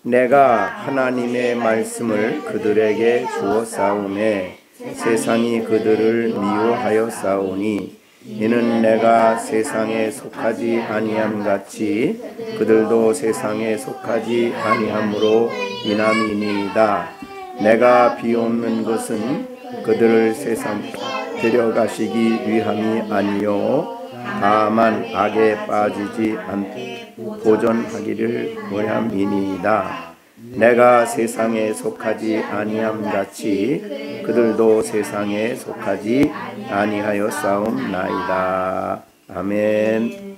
내가 하나님의 말씀을 그들에게 주었사오매 세상이 그들을 미워하였사오니 이는 내가 세상에 속하지 아니함 같이 그들도 세상에 속하지 아니함으로 인함이니이다. 내가 비옵는 것은 그들을 세상 데려가시기 위함이 아니요 다만 악에 빠지지 않고 보존하기를 위함이니이다. 내가 세상에 속하지 아니함 같이 그들도 세상에 속하지 아니하였사옵나이다. 아멘.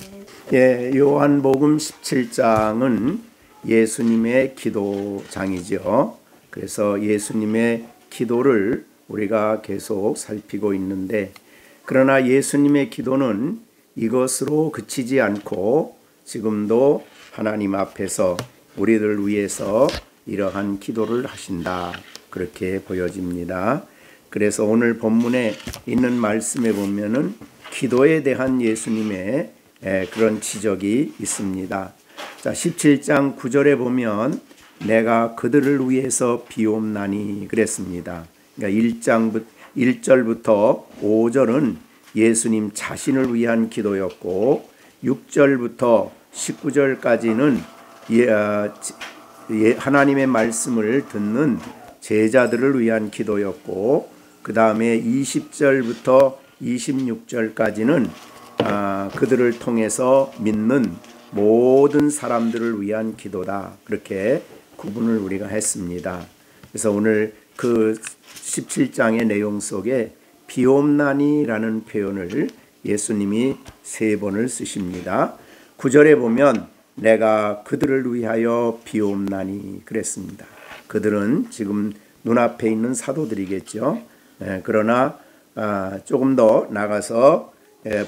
요한복음 17장은 예수님의 기도장이죠. 그래서 예수님의 기도를 우리가 계속 살피고 있는데, 그러나 예수님의 기도는 이것으로 그치지 않고 지금도 하나님 앞에서 우리를 위해서 이러한 기도를 하신다, 그렇게 보여집니다. 그래서 오늘 본문에 있는 말씀에 보면은 기도에 대한 예수님의 그런 지적이 있습니다. 자, 17장 9절에 보면 내가 그들을 위해서 비옵나니 그랬습니다. 그러니까 1절부터 5절은 예수님 자신을 위한 기도였고 6절부터 19절까지는 하나님의 말씀을 듣는 제자들을 위한 기도였고, 그 다음에 20절부터 26절까지는 그들을 통해서 믿는 모든 사람들을 위한 기도다, 그렇게 구분을 우리가 했습니다. 그래서 오늘 그 17장의 내용 속에 비옵나니라는 표현을 예수님이 3번을 쓰십니다. 9절에 보면 내가 그들을 위하여 비옵나니 그랬습니다. 그들은 지금 눈앞에 있는 사도들이겠죠. 그러나 조금 더 나가서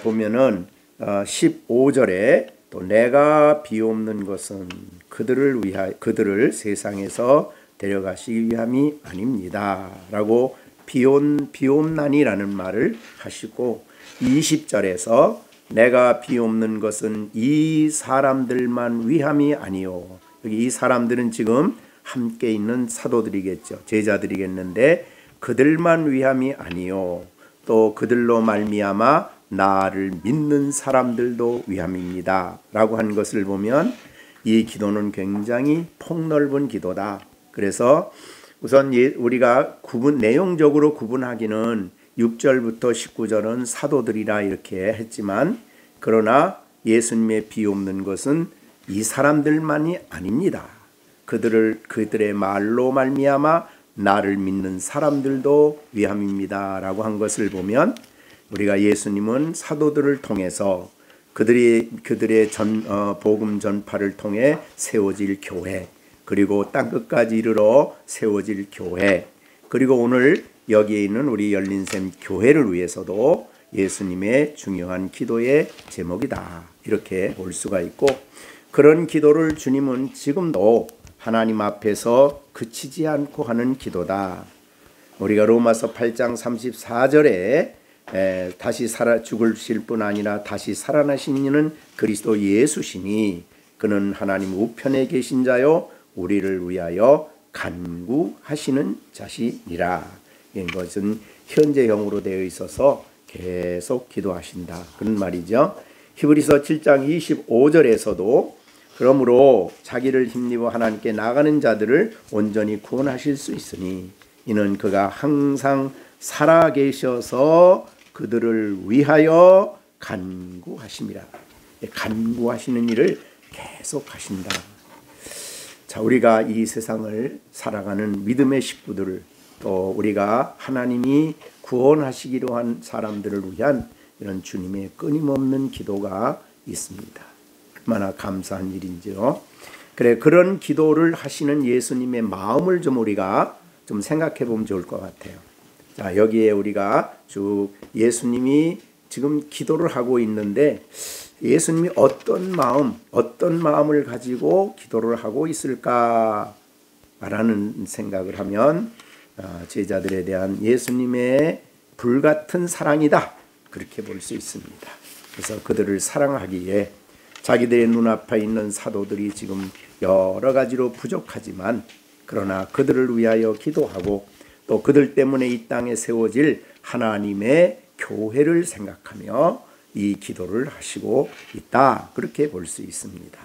보면은 15절에 또 내가 비옵는 것은 그들을 세상에서 데려가시기 위함이 아닙니다 라고 비옵나니라는 말을 하시고, 20절에서 내가 비옵는 것은 이 사람들만 위함이 아니요, 여기 이 사람들은 지금 함께 있는 사도들이겠죠. 제자들이겠는데 그들만 위함이 아니요 또 그들로 말미암아 나를 믿는 사람들도 위함입니다 라고 한 것을 보면 이 기도는 굉장히 폭넓은 기도다. 그래서 우선 우리가 내용적으로 구분하기는 6절부터 19절은 사도들이라 이렇게 했지만, 그러나 예수님의 비옵는 것은 이 사람들만이 아닙니다. 그들의 말로 말미암아 나를 믿는 사람들도 위함입니다 라고 한 것을 보면, 우리가 예수님은 사도들을 통해서 그들의 복음 전파를 통해 세워질 교회, 그리고 땅끝까지 이르러 세워질 교회, 그리고 오늘 여기에 있는 우리 열린샘 교회를 위해서도 예수님의 중요한 기도의 제목이다, 이렇게 볼 수가 있고, 그런 기도를 주님은 지금도 하나님 앞에서 그치지 않고 하는 기도다. 우리가 로마서 8장 34절에 다시 죽으실 뿐 아니라 다시 살아나신 이는 그리스도 예수시니 그는 하나님 우편에 계신 자요 우리를 위하여 간구하시는 자시니라. 이것은 현재형으로 되어 있어서 계속 기도하신다, 그런 말이죠. 히브리서 7장 25절에서도 그러므로 자기를 힘입어 하나님께 나가는 자들을 온전히 구원하실 수 있으니 이는 그가 항상 살아계셔서 그들을 위하여 간구하심이라. 간구하시는 일을 계속 하신다. 자, 우리가 이 세상을 살아가는 믿음의 식구들, 또 우리가 하나님이 구원하시기로 한 사람들을 위한 이런 주님의 끊임없는 기도가 있습니다. 얼마나 감사한 일인지요. 그런 기도를 하시는 예수님의 마음을 좀 우리가 좀 생각해 보면 좋을 것 같아요. 자, 여기에 우리가 쭉 예수님이 지금 기도를 하고 있는데 예수님이 어떤 마음을 가지고 기도를 하고 있을까라는 생각을 하면 제자들에 대한 예수님의 불같은 사랑이다, 그렇게 볼 수 있습니다. 그래서 그들을 사랑하기에 자기들의 눈앞에 있는 사도들이 지금 여러 가지로 부족하지만 그러나 그들을 위하여 기도하고 또 그들 때문에 이 땅에 세워질 하나님의 교회를 생각하며 이 기도를 하시고 있다. 그렇게 볼 수 있습니다.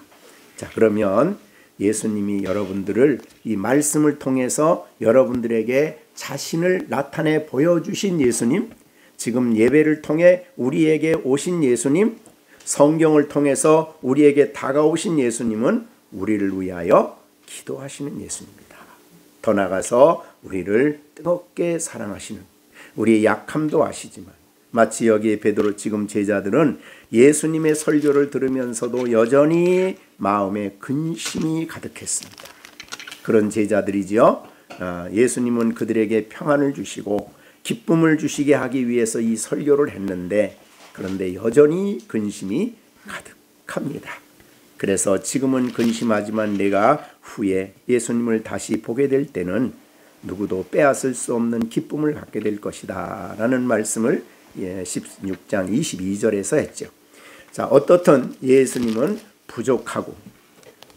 자, 그러면 예수님이 여러분들을 이 말씀을 통해서 여러분들에게 자신을 나타내 보여주신 예수님, 지금 예배를 통해 우리에게 오신 예수님, 성경을 통해서 우리에게 다가오신 예수님은 우리를 위하여 기도하시는 예수님입니다. 더 나아가서 우리를 뜨겁게 사랑하시는, 우리의 약함도 아시지만 마치 여기에 베드로 지금 제자들은 예수님의 설교를 들으면서도 여전히 마음에 근심이 가득했습니다. 그런 제자들이지요. 예수님은 그들에게 평안을 주시고 기쁨을 주시게 하기 위해서 이 설교를 했는데 그런데 여전히 근심이 가득합니다. 그래서 지금은 근심하지만 내가 후에 예수님을 다시 보게 될 때는 누구도 빼앗을 수 없는 기쁨을 갖게 될 것이다 라는 말씀을 16장 22절에서 했죠. 자, 어떻든 예수님은 부족하고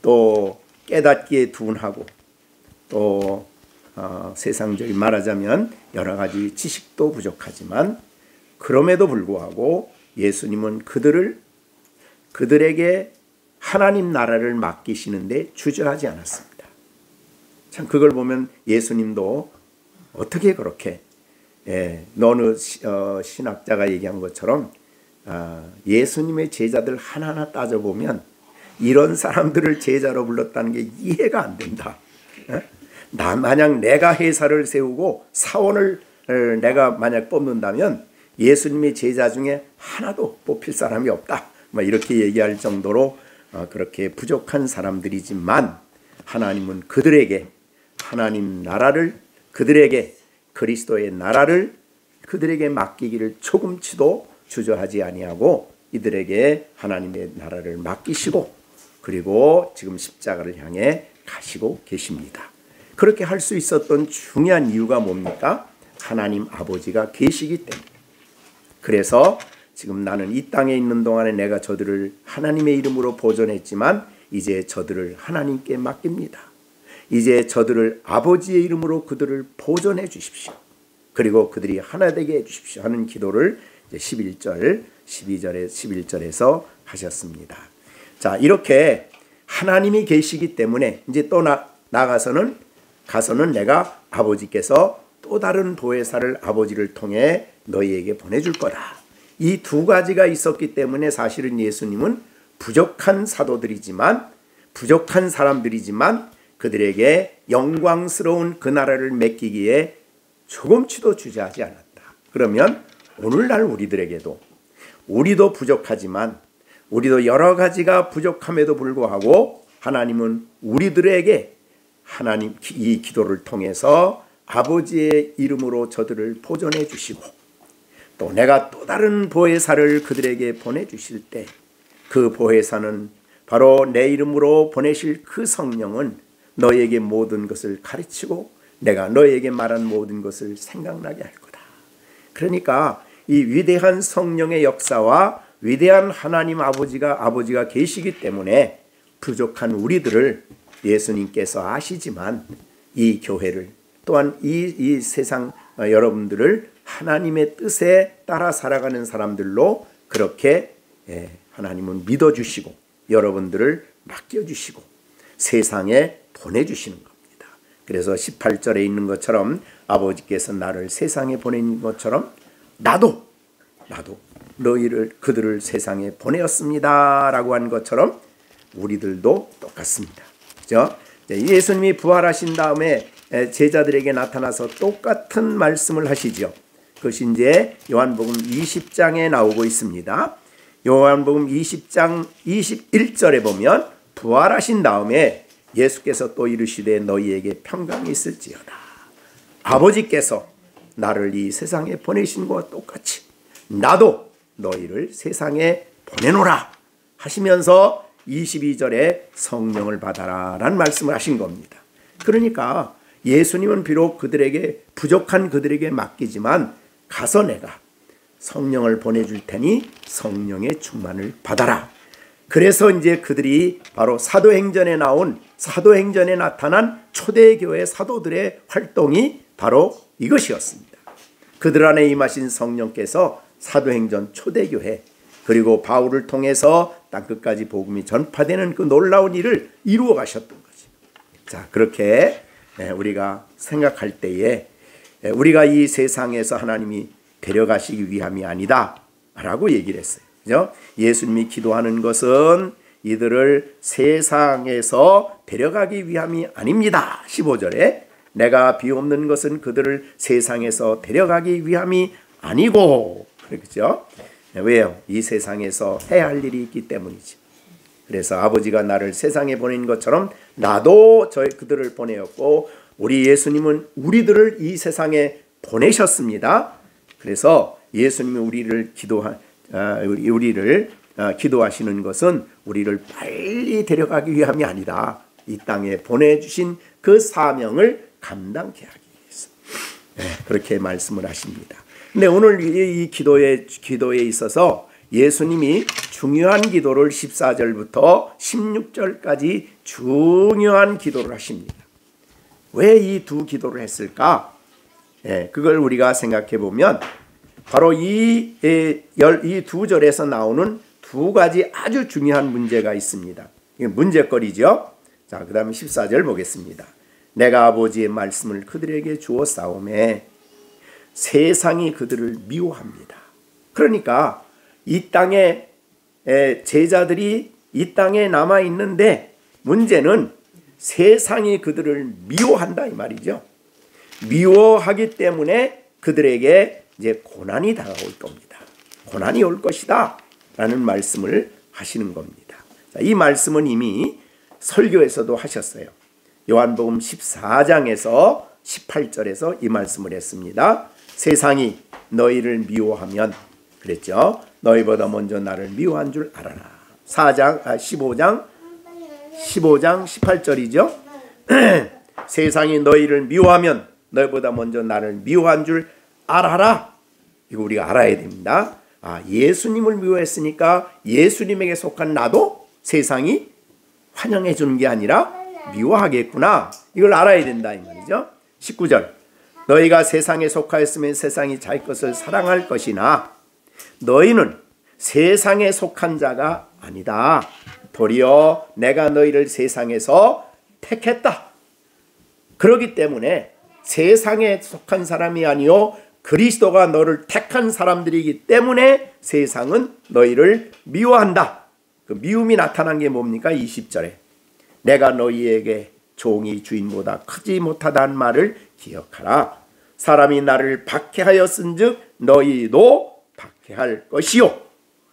또 깨닫기에 둔하고 또 세상적인 말하자면 여러 가지 지식도 부족하지만 그럼에도 불구하고 예수님은 그들에게 하나님 나라를 맡기시는데 주저하지 않았습니다. 참 그걸 보면 예수님도 어떻게 그렇게 어느 신학자가 얘기한 것처럼 예수님의 제자들 하나하나 따져보면 이런 사람들을 제자로 불렀다는 게 이해가 안 된다. 만약 내가 회사를 세우고 사원을 내가 만약 뽑는다면 예수님의 제자 중에 하나도 뽑힐 사람이 없다. 이렇게 얘기할 정도로 그렇게 부족한 사람들이지만 하나님은 그들에게 하나님 나라를, 그들에게 그리스도의 나라를 그들에게 맡기기를 조금치도 주저하지 아니하고 이들에게 하나님의 나라를 맡기시고 그리고 지금 십자가를 향해 가시고 계십니다. 그렇게 할 수 있었던 중요한 이유가 뭡니까? 하나님 아버지가 계시기 때문에. 그래서 지금 나는 이 땅에 있는 동안에 내가 저들을 하나님의 이름으로 보존했지만 이제 저들을 하나님께 맡깁니다. 이제 저들을 아버지의 이름으로 그들을 보존해 주십시오. 그리고 그들이 하나 되게 해 주십시오 하는 기도를 11절, 12절에 11절에서 하셨습니다. 자, 이렇게 하나님이 계시기 때문에 이제 또 나가서는 내가 아버지께서 또 다른 보혜사를 아버지를 통해 너희에게 보내줄 거다. 이 두 가지가 있었기 때문에 사실은 예수님은 부족한 사도들이지만 부족한 사람들이지만 그들에게 영광스러운 그 나라를 맡기기에 조금치도 주저하지 않았다. 그러면 오늘날 우리도 부족하지만 우리도 여러 가지가 부족함에도 불구하고 하나님은 우리들에게 하나님 이 기도를 통해서 아버지의 이름으로 저들을 보존해 주시고 또 내가 또 다른 보혜사를 그들에게 보내주실 때 그 보혜사는 바로 내 이름으로 보내실 그 성령은 너에게 모든 것을 가르치고 내가 너에게 말한 모든 것을 생각나게 할 거다. 그러니까 이 위대한 성령의 역사와 위대한 하나님 아버지가 계시기 때문에 부족한 우리들을 예수님께서 아시지만 이 교회를 또한 이 세상 여러분들을 하나님의 뜻에 따라 살아가는 사람들로 그렇게 하나님은 믿어주시고 여러분들을 맡겨주시고 세상에 보내주시는 겁니다. 그래서 18절에 있는 것처럼 아버지께서 나를 세상에 보낸 것처럼 나도 그들을 세상에 보내었습니다 라고 한 것처럼 우리들도 똑같습니다. 그죠? 예수님이 부활하신 다음에 제자들에게 나타나서 똑같은 말씀을 하시죠. 그것이 이제 요한복음 20장에 나오고 있습니다. 요한복음 20장 21절에 보면 부활하신 다음에 예수께서 또 이르시되 너희에게 평강이 있을지어다. 아버지께서 나를 이 세상에 보내신 것과 똑같이 나도 너희를 세상에 보내노라 하시면서 22절에 성령을 받아라 라는 말씀을 하신 겁니다. 그러니까 예수님은 비록 부족한 그들에게 맡기지만 가서 내가 성령을 보내줄 테니 성령의 충만을 받아라. 그래서 이제 그들이 바로 사도행전에 나타난 초대교회 사도들의 활동이 바로 이것이었습니다. 그들 안에 임하신 성령께서 사도행전 초대교회 그리고 바울을 통해서 땅끝까지 복음이 전파되는 그 놀라운 일을 이루어 가셨던 거죠. 자, 그렇게 우리가 생각할 때에 우리가 이 세상에서 하나님이 데려가시기 위함이 아니다 라고 얘기를 했어요. 그죠? 예수님이 기도하는 것은 이들을 세상에서 데려가기 위함이 아닙니다. 15절에 내가 비옵는 것은 그들을 세상에서 데려가기 위함이 아니고, 그렇죠? 왜요? 이 세상에서 해야 할 일이 있기 때문이죠. 그래서 아버지가 나를 세상에 보낸 것처럼 나도 그들을 보내었고 우리 예수님은 우리들을 이 세상에 보내셨습니다. 그래서 예수님이 우리를 기도하시는 것은 우리를 빨리 데려가기 위함이 아니라 이 땅에 보내주신 그 사명을 감당케 하기 위해서 그렇게 말씀을 하십니다. 근데 오늘 이 기도에 있어서 예수님이 중요한 기도를 14절부터 16절까지 중요한 기도를 하십니다. 왜 이 두 기도를 했을까? 그걸 우리가 생각해 보면 바로 이 두 절에서 나오는 두 가지 아주 중요한 문제가 있습니다. 이게 문제거리죠. 자, 그 다음에 14절 보겠습니다. 내가 아버지의 말씀을 그들에게 주었사오매 세상이 그들을 미워합니다. 그러니까 이 땅에 제자들이 이 땅에 남아 있는데 문제는 세상이 그들을 미워한다 이 말이죠. 미워하기 때문에 그들에게 이제 고난이 다가올 겁니다. 고난이 올 것이다 라는 말씀을 하시는 겁니다. 자, 이 말씀은 이미 설교에서도 하셨어요. 요한복음 14장에서 18절에서 이 말씀을 했습니다. 세상이 너희를 미워하면 그랬죠. 너희보다 먼저 나를 미워한 줄 알아라. 15장 18절이죠. 세상이 너희를 미워하면 너희보다 먼저 나를 미워한 줄 알아라. 이거 우리가 알아야 됩니다. 예수님을 미워했으니까 예수님에게 속한 나도 세상이 환영해 주는 게 아니라 미워하겠구나. 이걸 알아야 된다 이 말이죠. 19절 너희가 세상에 속하였으면 세상이 자기 것을 사랑할 것이나 너희는 세상에 속한 자가 아니다. 도리어 내가 너희를 세상에서 택했다. 그렇기 때문에 세상에 속한 사람이 아니요 그리스도가 너를 택한 사람들이기 때문에 세상은 너희를 미워한다. 그 미움이 나타난 게 뭡니까? 20절에 내가 너희에게 종이 주인보다 크지 못하다는 말을 기억하라. 사람이 나를 박해하였은즉 너희도 박해할 것이요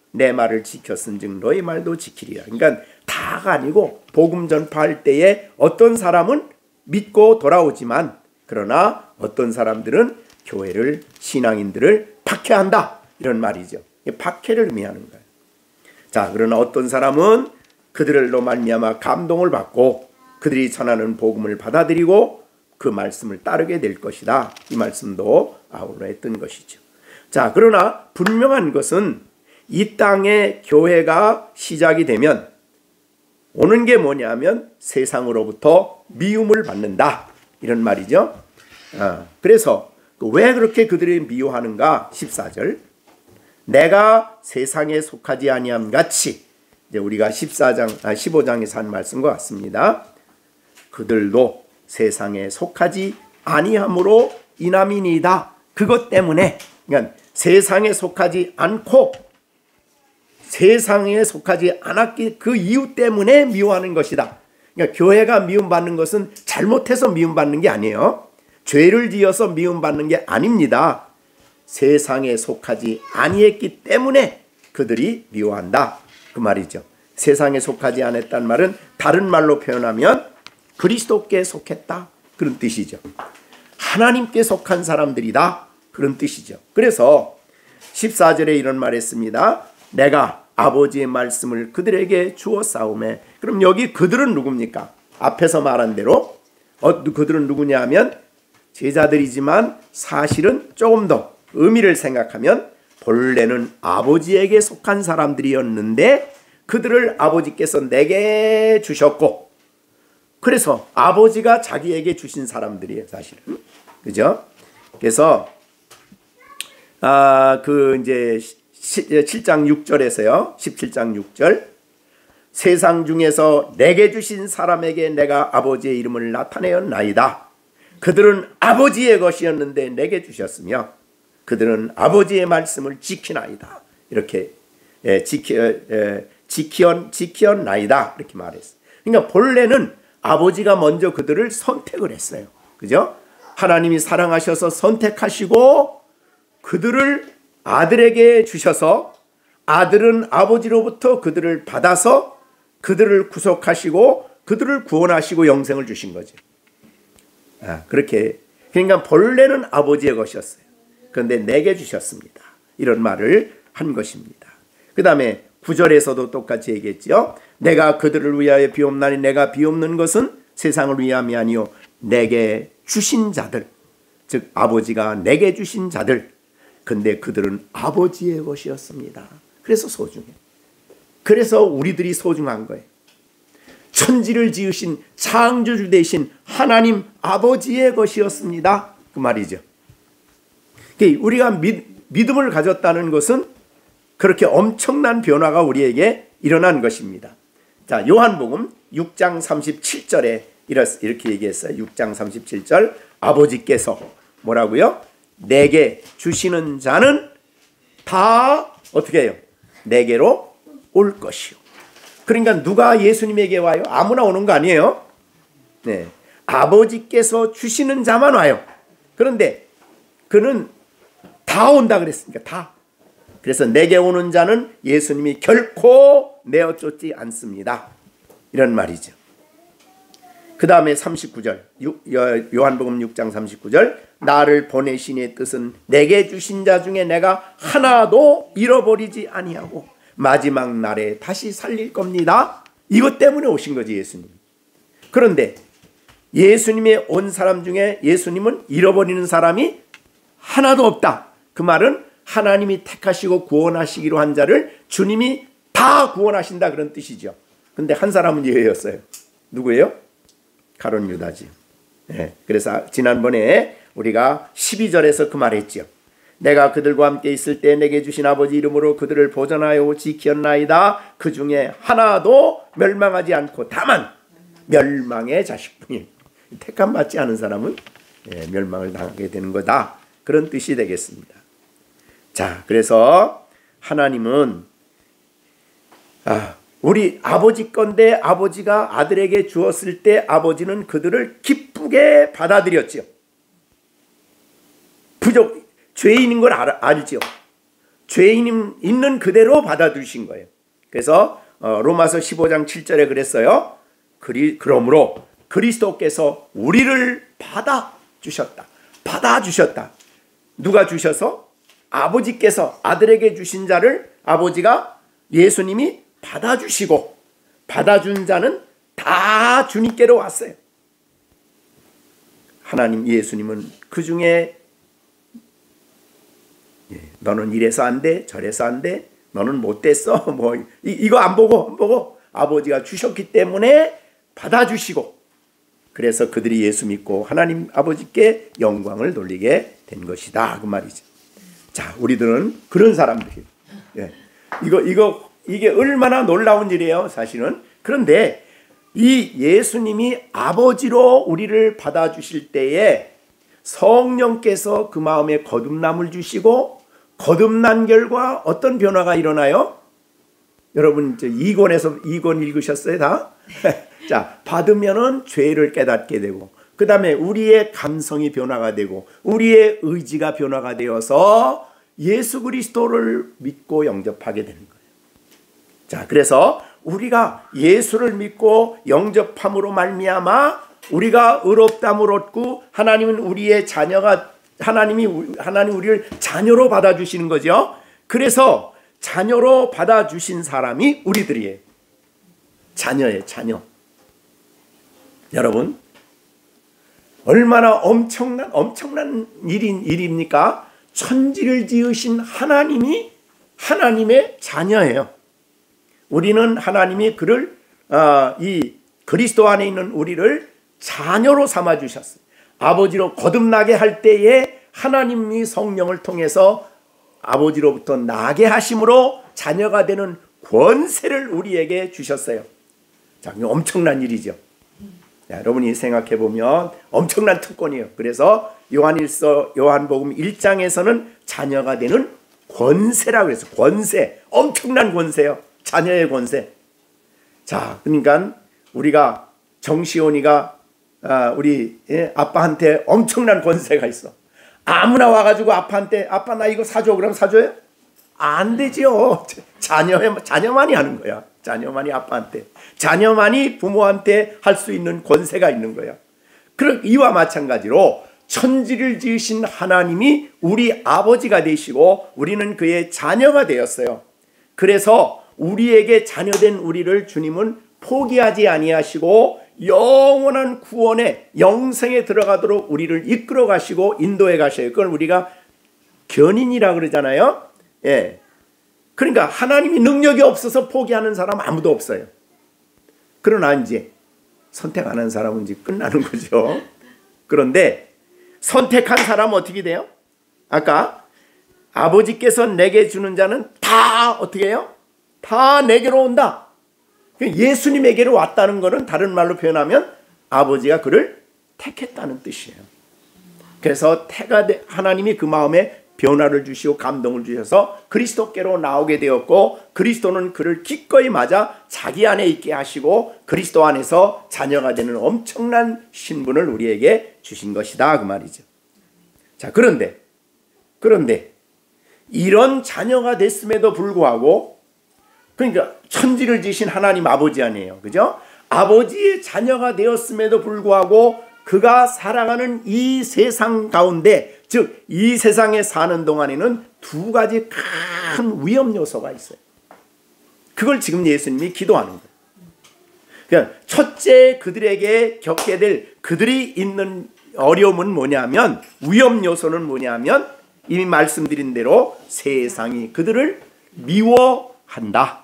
내 말을 지켰은즉 너희 말도 지키리라. 그러니까 다가 아니고 복음 전파할 때에 어떤 사람은 믿고 돌아오지만 그러나 어떤 사람들은 교회를 신앙인들을 박해한다 이런 말이죠. 박해를 의미하는 거예요. 자, 그러나 어떤 사람은 그들로 말미암아 감동을 받고 그들이 전하는 복음을 받아들이고 그 말씀을 따르게 될 것이다. 이 말씀도 아울러 했던 것이죠. 자, 그러나 분명한 것은 이 땅에 교회가 시작이 되면 오는 게 뭐냐면 세상으로부터 미움을 받는다. 이런 말이죠. 그래서 왜 그렇게 그들이 미워하는가? 14절 내가 세상에 속하지 아니함 같이 이제 우리가 15장에서 한 말씀과 같습니다. 그들도 세상에 속하지 아니함으로 인함이니이다. 그것 때문에 그러니까 세상에 속하지 않고 세상에 속하지 않았기 그 이유 때문에 미워하는 것이다. 그러니까 교회가 미움받는 것은 잘못해서 미움받는 게 아니에요. 죄를 지어서 미움받는 게 아닙니다. 세상에 속하지 아니했기 때문에 그들이 미워한다. 그 말이죠. 세상에 속하지 않았다는 말은 다른 말로 표현하면 그리스도께 속했다. 그런 뜻이죠. 하나님께 속한 사람들이다. 그런 뜻이죠. 그래서 14절에 이런 말 했습니다. 내가 아버지의 말씀을 그들에게 주었사오매. 그럼 여기 그들은 누굽니까? 앞에서 말한 대로 그들은 누구냐 하면 제자들이지만 사실은 조금 더 의미를 생각하면 본래는 아버지에게 속한 사람들이었는데 그들을 아버지께서 내게 주셨고, 그래서 아버지가 자기에게 주신 사람들이에요, 사실은. 그죠? 그래서 이제 7장 6절에서요. 17장 6절. 세상 중에서 내게 주신 사람에게 내가 아버지의 이름을 나타내었나이다. 그들은 아버지의 것이었는데 내게 주셨으며 그들은 아버지의 말씀을 지키나이다. 이렇게 지키었나이다. 이렇게 말했어요. 그러니까 본래는 아버지가 먼저 그들을 선택을 했어요. 그죠? 하나님이 사랑하셔서 선택하시고 그들을 아들에게 주셔서 아들은 아버지로부터 그들을 받아서 그들을 구속하시고 그들을 구원하시고 영생을 주신 거죠. 그렇게, 그러니까 본래는 아버지의 것이었어요. 그런데 내게 주셨습니다. 이런 말을 한 것입니다. 그 다음에 9절에서도 똑같이 얘기했죠. 내가 그들을 위하여 비옵나니 내가 비옵는 것은 세상을 위함이 아니요 내게 주신 자들, 즉 아버지가 내게 주신 자들. 근데 그들은 아버지의 것이었습니다. 그래서 소중해. 그래서 우리들이 소중한 거예요. 천지를 지으신 창조주 되신 하나님 아버지의 것이었습니다. 그 말이죠. 우리가 믿음을 가졌다는 것은 그렇게 엄청난 변화가 우리에게 일어난 것입니다. 자, 요한복음 6장 37절에 이렇게 얘기했어요. 6장 37절. 아버지께서 뭐라고요? 내게 주시는 자는 다 어떻게 해요? 내게로 올 것이요. 그러니까 누가 예수님에게 와요? 아무나 오는 거 아니에요. 네, 아버지께서 주시는 자만 와요. 그런데 그는 다 온다 그랬으니까 다. 그래서 내게 오는 자는 예수님이 결코 내어 쫓지 않습니다. 이런 말이죠. 그 다음에 39절 요한복음 6장 39절. 나를 보내신의 뜻은 내게 주신 자 중에 내가 하나도 잃어버리지 아니하고 마지막 날에 다시 살릴 겁니다. 이것 때문에 오신 거지, 예수님. 그런데 예수님의 온 사람 중에 예수님은 잃어버리는 사람이 하나도 없다. 그 말은 하나님이 택하시고 구원하시기로 한 자를 주님이 다 구원하신다, 그런 뜻이죠. 근데 한 사람은 예외였어요. 누구예요? 가룟 유다지. 네, 그래서 지난번에 우리가 12절에서 그 말했죠. 내가 그들과 함께 있을 때 내게 주신 아버지 이름으로 그들을 보존하여 지켰나이다. 그 중에 하나도 멸망하지 않고 다만 멸망의 자식뿐이에요. 택함 받지 않은 사람은 멸망을 당하게 되는 거다. 그런 뜻이 되겠습니다. 자, 그래서 하나님은 우리 아버지 건데 아버지가 아들에게 주었을 때 아버지는 그들을 기쁘게 받아들였지요. 죄인인 걸 알지요. 죄인 있는 그대로 받아주신 거예요. 그래서 로마서 15장 7절에 그랬어요. 그러므로 그리스도께서 우리를 받아주셨다. 받아주셨다. 누가 주셔서? 아버지께서 아들에게 주신 자를 아버지가 예수님이 받아주시고 받아준 자는 다 주님께로 왔어요. 하나님 예수님은 그 중에 너는 이래서 안 돼, 저래서 안 돼, 너는 못 됐어, 이거 안 보고 아버지가 주셨기 때문에 받아주시고, 그래서 그들이 예수 믿고 하나님 아버지께 영광을 돌리게 된 것이다, 그 말이죠. 자, 우리들은 그런 사람들이에요. 이게 얼마나 놀라운 일이에요, 사실은. 그런데 이 예수님이 아버지로 우리를 받아주실 때에 성령께서 그 마음에 거듭남을 주시고, 거듭난 결과 어떤 변화가 일어나요? 여러분 2권에서 읽으셨어요, 다? 자, 받으면은 죄를 깨닫게 되고, 그 다음에 우리의 감성이 변화가 되고, 우리의 의지가 변화가 되어서 예수 그리스도를 믿고 영접하게 되는 거예요. 자, 그래서 우리가 예수를 믿고 영접함으로 말미암아 우리가 의롭다함을 얻고 하나님은 우리의 자녀가 하나님 우리를 자녀로 받아주시는 거죠. 그래서 자녀로 받아주신 사람이 우리들이에요. 자녀예요, 자녀. 여러분, 얼마나 엄청난 일입니까? 천지를 지으신 하나님이 하나님의 자녀예요. 우리는 하나님이 그를 이 그리스도 안에 있는 우리를 자녀로 삼아 주셨어요. 아버지로 거듭나게 할 때에 하나님이 성령을 통해서 아버지로부터 나게 하심으로 자녀가 되는 권세를 우리에게 주셨어요. 자, 엄청난 일이죠. 자, 여러분이 생각해 보면 엄청난 특권이에요. 그래서 요한복음 1장에서는 자녀가 되는 권세라고 해서 권세, 엄청난 권세요. 자녀의 권세. 자, 그러니까 우리가 정시온이가 우리 아빠한테 엄청난 권세가 있어. 아무나 와가지고 아빠한테 아빠 나 이거 사줘 그러면 사줘요? 안 되죠. 자녀만이 하는 거야. 자녀만이 아빠한테, 자녀만이 부모한테 할 수 있는 권세가 있는 거야. 그럼 이와 마찬가지로 천지를 지으신 하나님이 우리 아버지가 되시고 우리는 그의 자녀가 되었어요. 그래서 우리에게 자녀된 우리를 주님은 포기하지 아니하시고 영원한 구원에 영생에 들어가도록 우리를 이끌어 가시고 인도해 가셔요. 그걸 우리가 견인이라 그러잖아요. 예. 그러니까 하나님이 능력이 없어서 포기하는 사람 아무도 없어요. 그러나 이제 선택 안 한 사람은 이제 끝나는 거죠. 그런데 선택한 사람은 어떻게 돼요? 아까 아버지께서 내게 주는 자는 다 어떻게 해요? 다 내게로 온다. 예수님에게로 왔다는 것은 다른 말로 표현하면 아버지가 그를 택했다는 뜻이에요. 그래서 하나님이 그 마음에 변화를 주시고 감동을 주셔서 그리스도께로 나오게 되었고 그리스도는 그를 기꺼이 맞아 자기 안에 있게 하시고 그리스도 안에서 자녀가 되는 엄청난 신분을 우리에게 주신 것이다 그 말이죠. 자, 그런데 이런 자녀가 됐음에도 불구하고 그러니까 천지를 지으신 하나님 아버지 아니에요. 그죠? 아버지의 자녀가 되었음에도 불구하고 그가 살아가는 이 세상 가운데 즉 이 세상에 사는 동안에는 두 가지 큰 위험 요소가 있어요. 그걸 지금 예수님이 기도하는 거예요. 그러니까 첫째 그들에게 겪게 될 그들이 있는 어려움은 뭐냐면 위험 요소는 뭐냐면 이미 말씀드린 대로 세상이 그들을 미워한다.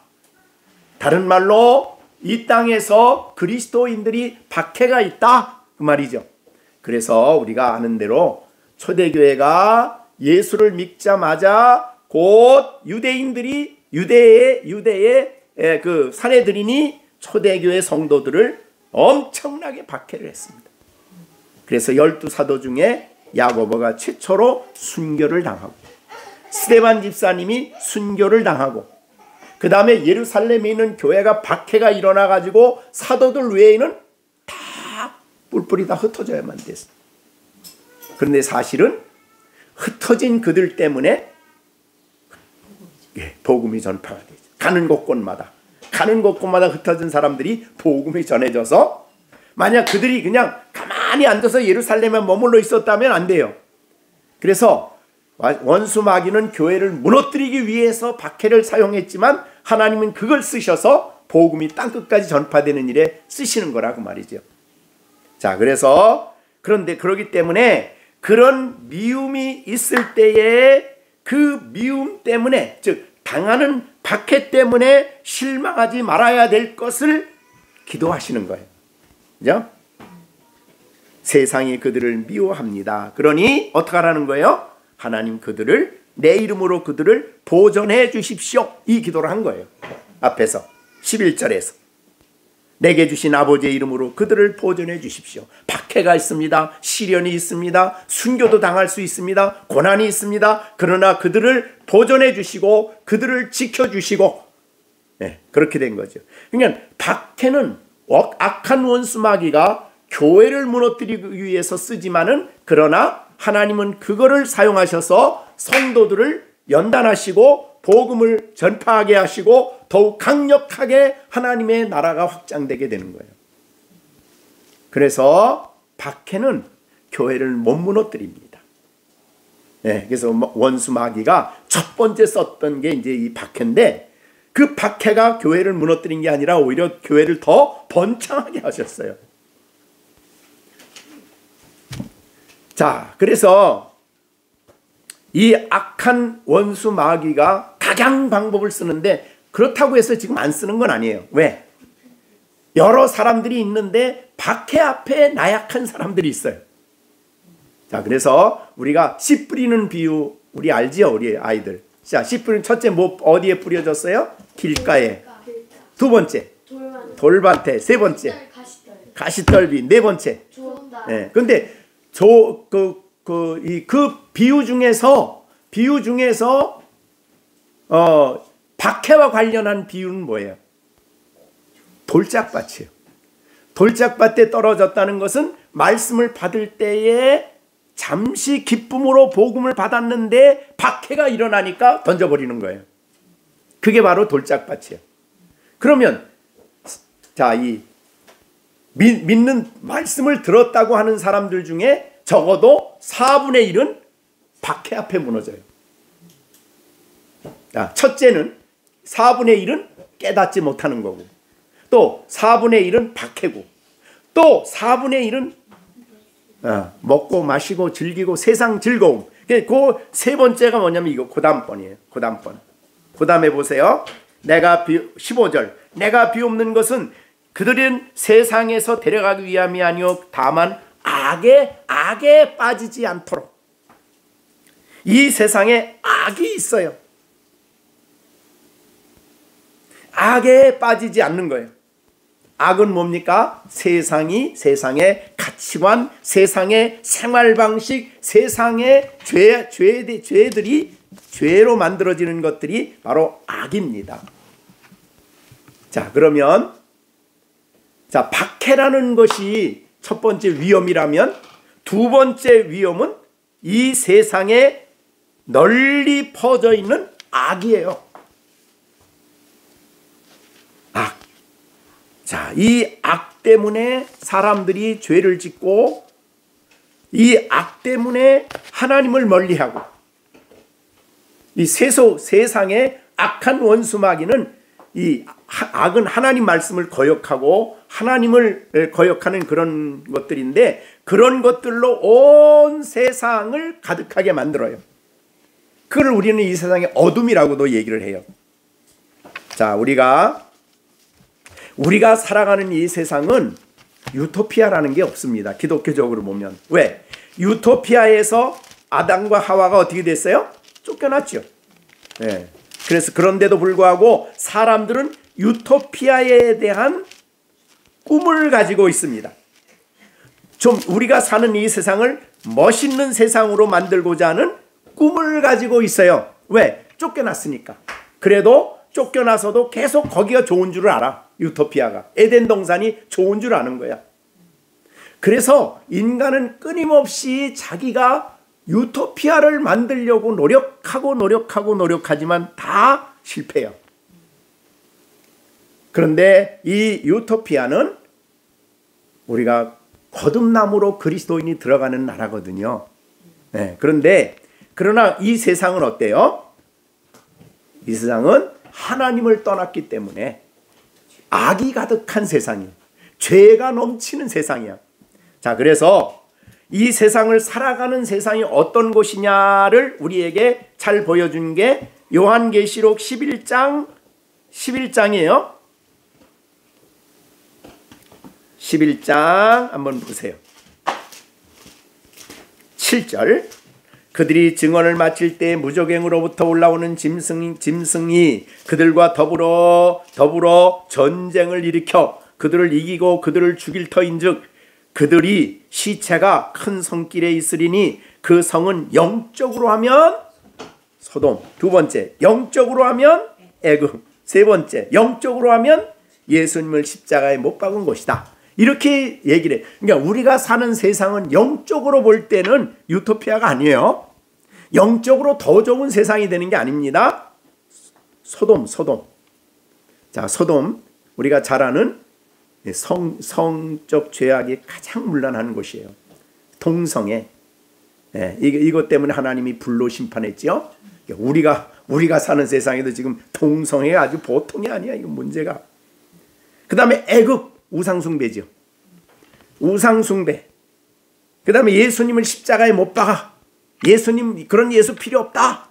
다른 말로 이 땅에서 그리스도인들이 박해가 있다 그 말이죠. 그래서 우리가 아는 대로 초대교회가 예수를 믿자마자 곧 유대인들이 유대의 그 사내들이니 초대교회 성도들을 엄청나게 박해를 했습니다. 그래서 12사도 중에 야고보가 최초로 순교를 당하고 스데반 집사님이 순교를 당하고 그 다음에 예루살렘에 있는 교회가 박해가 일어나가지고 사도들 외에는 다 뿔뿔이 다 흩어져야만 됐어요. 그런데 사실은 흩어진 그들 때문에 복음이 전파가 되죠. 가는 곳곳마다 흩어진 사람들이 복음이 전해져서 만약 그들이 그냥 가만히 앉아서 예루살렘에 머물러 있었다면 안 돼요. 그래서 원수 마귀는 교회를 무너뜨리기 위해서 박해를 사용했지만 하나님은 그걸 쓰셔서 복음이 땅끝까지 전파되는 일에 쓰시는 거라고 말이죠. 자, 그런데 그러기 때문에 그런 미움이 있을 때에 그 미움 때문에 즉 당하는 박해 때문에 실망하지 말아야 될 것을 기도하시는 거예요. 그죠? 세상이 그들을 미워합니다. 그러니 어떻게 하라는 거예요? 하나님 그들을 내 이름으로 그들을 보존해 주십시오. 이 기도를 한 거예요. 앞에서 11절에서 내게 주신 아버지의 이름으로 그들을 보존해 주십시오. 박해가 있습니다. 시련이 있습니다. 순교도 당할 수 있습니다. 고난이 있습니다. 그러나 그들을 보존해 주시고 그들을 지켜주시고 그렇게 된 거죠. 그러니까 박해는 악한 원수 마귀가 교회를 무너뜨리기 위해서 쓰지만은 그러나 하나님은 그거를 사용하셔서 성도들을 연단하시고 복음을 전파하게 하시고 더욱 강력하게 하나님의 나라가 확장되게 되는 거예요. 그래서 박해는 교회를 못 무너뜨립니다. 그래서 원수 마귀가 첫 번째 썼던 게 이제 이 박해인데 그 박해가 교회를 무너뜨린 게 아니라 오히려 교회를 더 번창하게 하셨어요. 자, 그래서 이 악한 원수 마귀가 각양 방법을 쓰는데 그렇다고 해서 지금 안 쓰는 건 아니에요. 왜? 여러 사람들이 있는데 박해 앞에 나약한 사람들이 있어요. 자, 그래서 우리가 씨 뿌리는 비유 우리 알지요, 우리 아이들. 자, 씨 뿌리는 첫째 뭐 어디에 뿌려졌어요? 길가에. 두 번째 돌밭에. 세 번째 가시떨비. 네 번째. 네. 근데 그 비유 중에서 박해와 관련한 비유는 뭐예요? 돌짝밭이에요. 돌짝밭에 떨어졌다는 것은 말씀을 받을 때에 잠시 기쁨으로 복음을 받았는데 박해가 일어나니까 던져버리는 거예요. 그게 바로 돌짝밭이에요. 그러면 자, 이 믿는 말씀을 들었다고 하는 사람들 중에 적어도 4분의 1은 박해 앞에 무너져요. 자, 첫째는 4분의 1은 깨닫지 못하는 거고, 또 4분의 1은 박해고, 또 4분의 1은 먹고 마시고 즐기고 세상 즐거움. 그 세 번째가 뭐냐면 이거 고단번이에요. 고단번. 고단해 보세요. 15절. 내가 비옵는 것은 그들은 세상에서 데려가기 위함이 아니요 다만 악에 빠지지 않도록. 이 세상에 악이 있어요. 악에 빠지지 않는 거예요. 악은 뭡니까? 세상의 가치관, 세상의 생활 방식, 세상의 죄들이 죄로 만들어지는 것들이 바로 악입니다. 자, 그러면 자, 박해라는 것이 첫 번째 위험이라면 두 번째 위험은 이 세상에 널리 퍼져 있는 악이에요. 악. 자, 이 악 때문에 사람들이 죄를 짓고 이 악 때문에 하나님을 멀리하고 이 세상의 악한 원수 마귀는 이 악은 하나님 말씀을 거역하고 하나님을 거역하는 그런 것들인데 그런 것들로 온 세상을 가득하게 만들어요. 그걸 우리는 이 세상의 어둠이라고도 얘기를 해요. 자, 우리가 살아가는 이 세상은 유토피아라는 게 없습니다. 기독교적으로 보면. 왜? 유토피아에서 아담과 하와가 어떻게 됐어요? 쫓겨났죠. 네. 그래서 그런데도 불구하고 사람들은 유토피아에 대한 꿈을 가지고 있습니다. 좀 우리가 사는 이 세상을 멋있는 세상으로 만들고자 하는 꿈을 가지고 있어요. 왜? 쫓겨났으니까. 그래도 쫓겨나서도 계속 거기가 좋은 줄을 알아. 유토피아가. 에덴 동산이 좋은 줄 아는 거야. 그래서 인간은 끊임없이 자기가 유토피아를 만들려고 노력하지만 다 실패해요. 그런데 이 유토피아는 우리가 거듭남으로 그리스도인이 들어가는 나라거든요. 네, 그러나 이 세상은 어때요? 이 세상은 하나님을 떠났기 때문에 악이 가득한 세상이에요. 죄가 넘치는 세상이야. 자, 그래서 이 세상을 살아가는 세상이 어떤 곳이냐를 우리에게 잘 보여준 게 요한계시록 11장이에요. 11장 한번 보세요. 7절. 그들이 증언을 마칠 때 무저갱으로부터 올라오는 짐승이 그들과 더불어 전쟁을 일으켜 그들을 이기고 그들을 죽일 터인즉 그들이 시체가 큰 성길에 있으리니 그 성은 영적으로 하면 소돔, 두 번째 영적으로 하면 애굽, 세 번째 영적으로 하면 예수님을 십자가에 못 박은 곳이다. 이렇게 얘기를 해. 그러니까 우리가 사는 세상은 영적으로 볼 때는 유토피아가 아니에요. 영적으로 더 좋은 세상이 되는 게 아닙니다. 소돔. 자, 소돔 우리가 잘 아는 성적 죄악이 가장 문란한 곳이에요. 동성애. 이것 때문에 하나님이 불로 심판했죠. 우리가 사는 세상에도 지금 동성애가 아주 보통이 아니야. 이거 문제가. 그 다음에 애굽 우상숭배죠. 우상숭배. 그 다음에 예수님을 십자가에 못 박아. 예수님 그런 예수 필요 없다.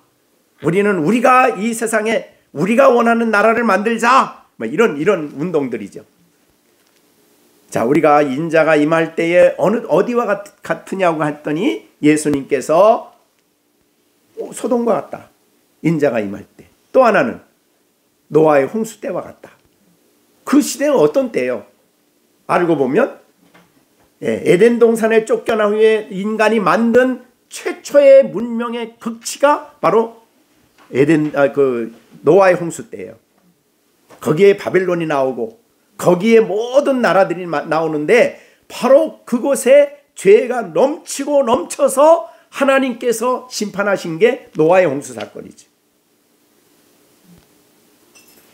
우리가 이 세상에 우리가 원하는 나라를 만들자. 뭐 이런 운동들이죠. 자, 우리가 인자가 임할 때에 어디와 같으냐고 했더니 예수님께서 소돔과 같다. 인자가 임할 때. 또 하나는 노아의 홍수 때와 같다. 그 시대는 어떤 때예요? 알고 보면 에덴 동산에 쫓겨난 후에 인간이 만든 최초의 문명의 극치가 바로 노아의 홍수 때예요. 거기에 바벨론이 나오고 거기에 모든 나라들이 나오는데 바로 그곳에 죄가 넘치고 넘쳐서 하나님께서 심판하신 게 노아의 홍수 사건이죠.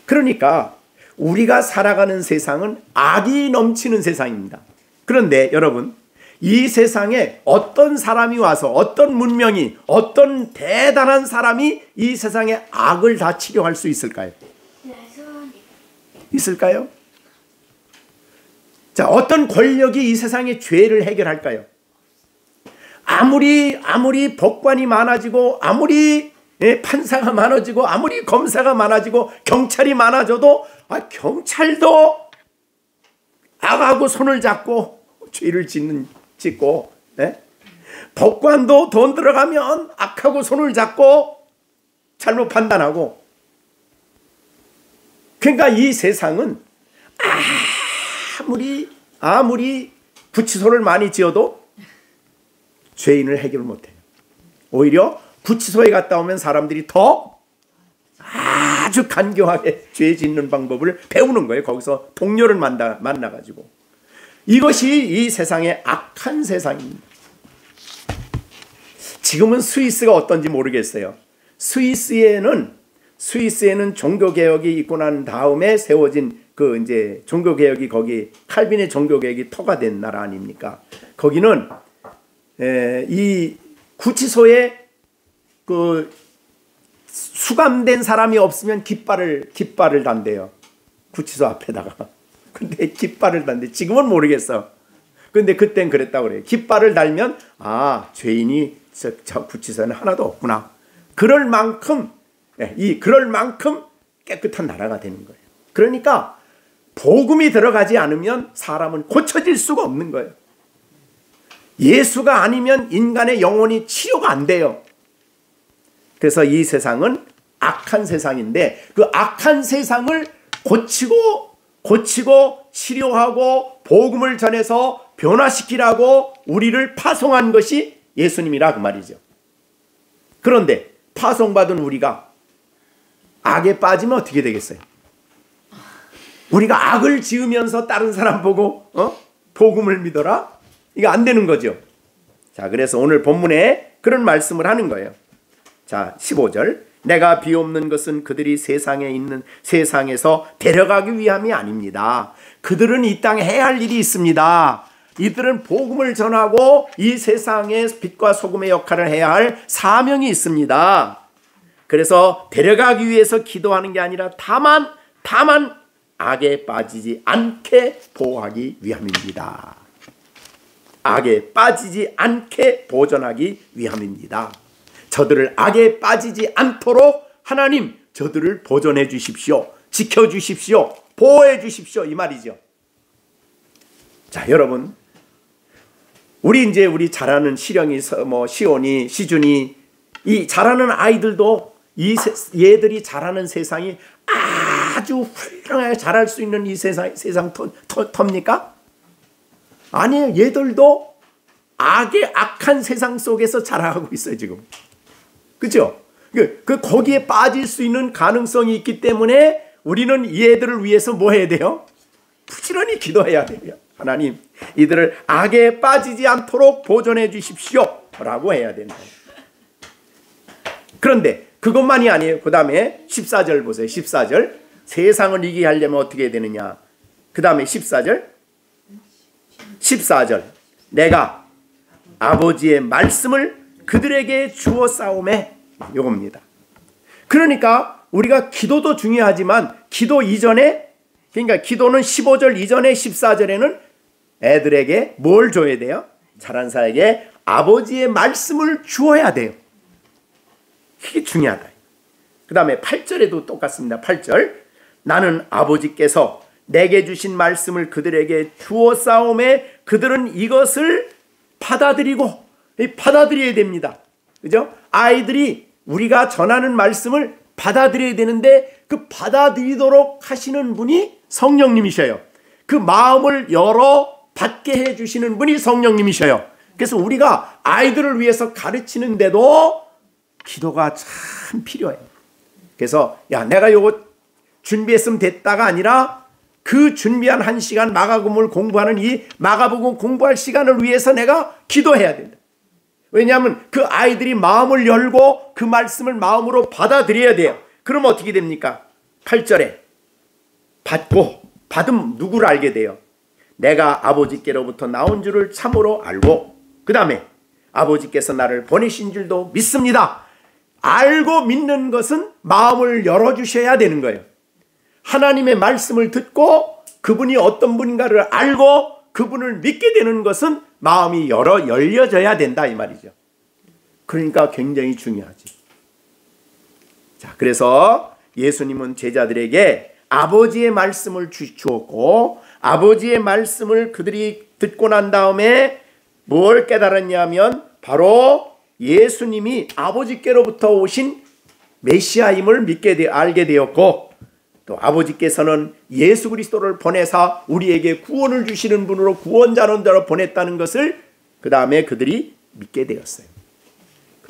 그러니까 우리가 살아가는 세상은 악이 넘치는 세상입니다. 그런데 여러분, 이 세상에 어떤 사람이 와서 어떤 문명이 어떤 대단한 사람이 이 세상의 악을 다 치료할 수 있을까요? 있을까요? 자, 어떤 권력이 이 세상의 죄를 해결할까요? 아무리 법관이 많아지고 아무리 판사가 많아지고 아무리 검사가 많아지고 경찰이 많아져도 경찰도 악하고 손을 잡고 죄를 짓고 법관도 돈 들어가면 악하고 손을 잡고 잘못 판단하고. 그러니까 이 세상은 아무리 구치소를 많이 지어도 죄인을 해결 못해요. 오히려 구치소에 갔다 오면 사람들이 더 아주 간교하게 죄 짓는 방법을 배우는 거예요. 거기서 동료를 만나가지고. 이것이 이 세상의 악한 세상입니다. 지금은 스위스가 어떤지 모르겠어요. 스위스에는 종교개혁이 있고 난 다음에 세워진 이제 종교개혁이 거기 칼빈의 종교개혁이 터가 된 나라 아닙니까? 거기는 이 구치소에 수감된 사람이 없으면 깃발을 단대요. 구치소 앞에다가. 근데 깃발을 단대. 지금은 모르겠어. 근데 그땐 그랬다고 그래요. 깃발을 달면 죄인이 저 구치소에는 하나도 없구나. 그럴 만큼 깨끗한 나라가 되는 거예요. 그러니까 복음이 들어가지 않으면 사람은 고쳐질 수가 없는 거예요. 예수가 아니면 인간의 영혼이 치료가 안 돼요. 그래서 이 세상은 악한 세상인데 그 악한 세상을 고치고 치료하고 복음을 전해서 변화시키라고 우리를 파송한 것이 예수님이라 그 말이죠. 그런데 파송받은 우리가 악에 빠지면 어떻게 되겠어요? 우리가 악을 지으면서 다른 사람 보고 복음을 믿어라? 이거 안 되는 거죠. 자, 그래서 오늘 본문에 그런 말씀을 하는 거예요. 자, 15절. 내가 비옵는 것은 그들이 세상에서 데려가기 위함이 아닙니다. 그들은 이 땅에 해야 할 일이 있습니다. 이들은 복음을 전하고 이 세상의 빛과 소금의 역할을 해야 할 사명이 있습니다. 그래서 데려가기 위해서 기도하는 게 아니라 다만 악에 빠지지 않게 보호하기 위함입니다. 악에 빠지지 않게 보존하기 위함입니다. 저들을 악에 빠지지 않도록 하나님 저들을 보존해 주십시오. 지켜주십시오. 보호해 주십시오. 이 말이죠. 자, 여러분, 우리 자라는 시령이 시온이 시준이 이 자라는 아이들도 얘들이 자라는 세상이 아주 훌륭하게 자랄 수 있는 이 세상 터입니까? 아니에요. 얘들도 악한 세상 속에서 자라고 있어요, 지금. 그렇죠? 거기에 빠질 수 있는 가능성이 있기 때문에 우리는 얘들을 위해서 뭐 해야 돼요? 부지런히 기도해야 돼요. 하나님, 이들을 악에 빠지지 않도록 보존해 주십시오 라고 해야 된다. 그런데 그것만이 아니에요. 그 다음에 14절 보세요. 14절. 세상을 이기게 하려면 어떻게 해야 되느냐. 그 다음에 14절. 내가 아버지의 말씀을 그들에게 주어 싸움에, 요겁니다. 그러니까 우리가 기도도 중요하지만 기도 이전에, 그러니까 기도는 15절 이전에 14절에는 애들에게 뭘 줘야 돼요? 자란 사에게 아버지의 말씀을 주어야 돼요. 이게 중요하다. 그 다음에 8절에도 똑같습니다. 8절. 나는 아버지께서 내게 주신 말씀을 그들에게 주었사오매 그들은 이것을 받아들이고, 받아들여야 됩니다. 그죠? 아이들이 우리가 전하는 말씀을 받아들여야 되는데 그 받아들이도록 하시는 분이 성령님이셔요. 그 마음을 열어 받게 해주시는 분이 성령님이셔요. 그래서 우리가 아이들을 위해서 가르치는데도 기도가 참 필요해요. 그래서 야, 내가 요거 준비했으면 됐다가 아니라 그 준비한 1시간 마가복음을 공부하는 이 마가복음 공부할 시간을 위해서 내가 기도해야 된다. 왜냐하면 그 아이들이 마음을 열고 그 말씀을 마음으로 받아들여야 돼요. 그럼 어떻게 됩니까? 8절에 받고, 받음 누구를 알게 돼요? 내가 아버지께로부터 나온 줄을 참으로 알고, 그 다음에 아버지께서 나를 보내신 줄도 믿습니다. 알고 믿는 것은 마음을 열어주셔야 되는 거예요. 하나님의 말씀을 듣고 그분이 어떤 분인가를 알고 그분을 믿게 되는 것은 마음이 열려져야 된다 이 말이죠. 그러니까 굉장히 중요하지. 자, 그래서 예수님은 제자들에게 아버지의 말씀을 주었고, 아버지의 말씀을 그들이 듣고 난 다음에 뭘 깨달았냐면 바로 예수님이 아버지께로부터 오신 메시아임을 알게 되었고, 또 아버지께서는 예수 그리스도를 보내사 우리에게 구원을 주시는 분으로 구원자로 보냈다는 것을 그 다음에 그들이 믿게 되었어요.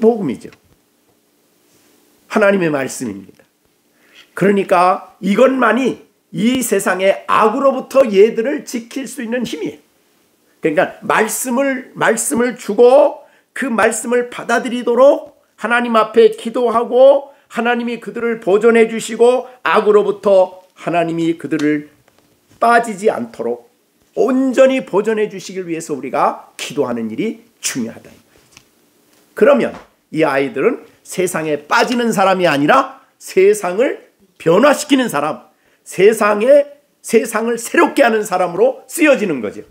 복음이죠. 하나님의 말씀입니다. 그러니까 이것만이 이 세상의 악으로부터 얘들을 지킬 수 있는 힘이에요. 그러니까 말씀을 주고 그 말씀을 받아들이도록 하나님 앞에 기도하고 하나님이 그들을 보존해 주시고 악으로부터 하나님이 그들을 빠지지 않도록 온전히 보존해 주시길 위해서 우리가 기도하는 일이 중요하다. 그러면 이 아이들은 세상에 빠지는 사람이 아니라 세상을 변화시키는 사람, 세상을 새롭게 하는 사람으로 쓰여지는 거죠.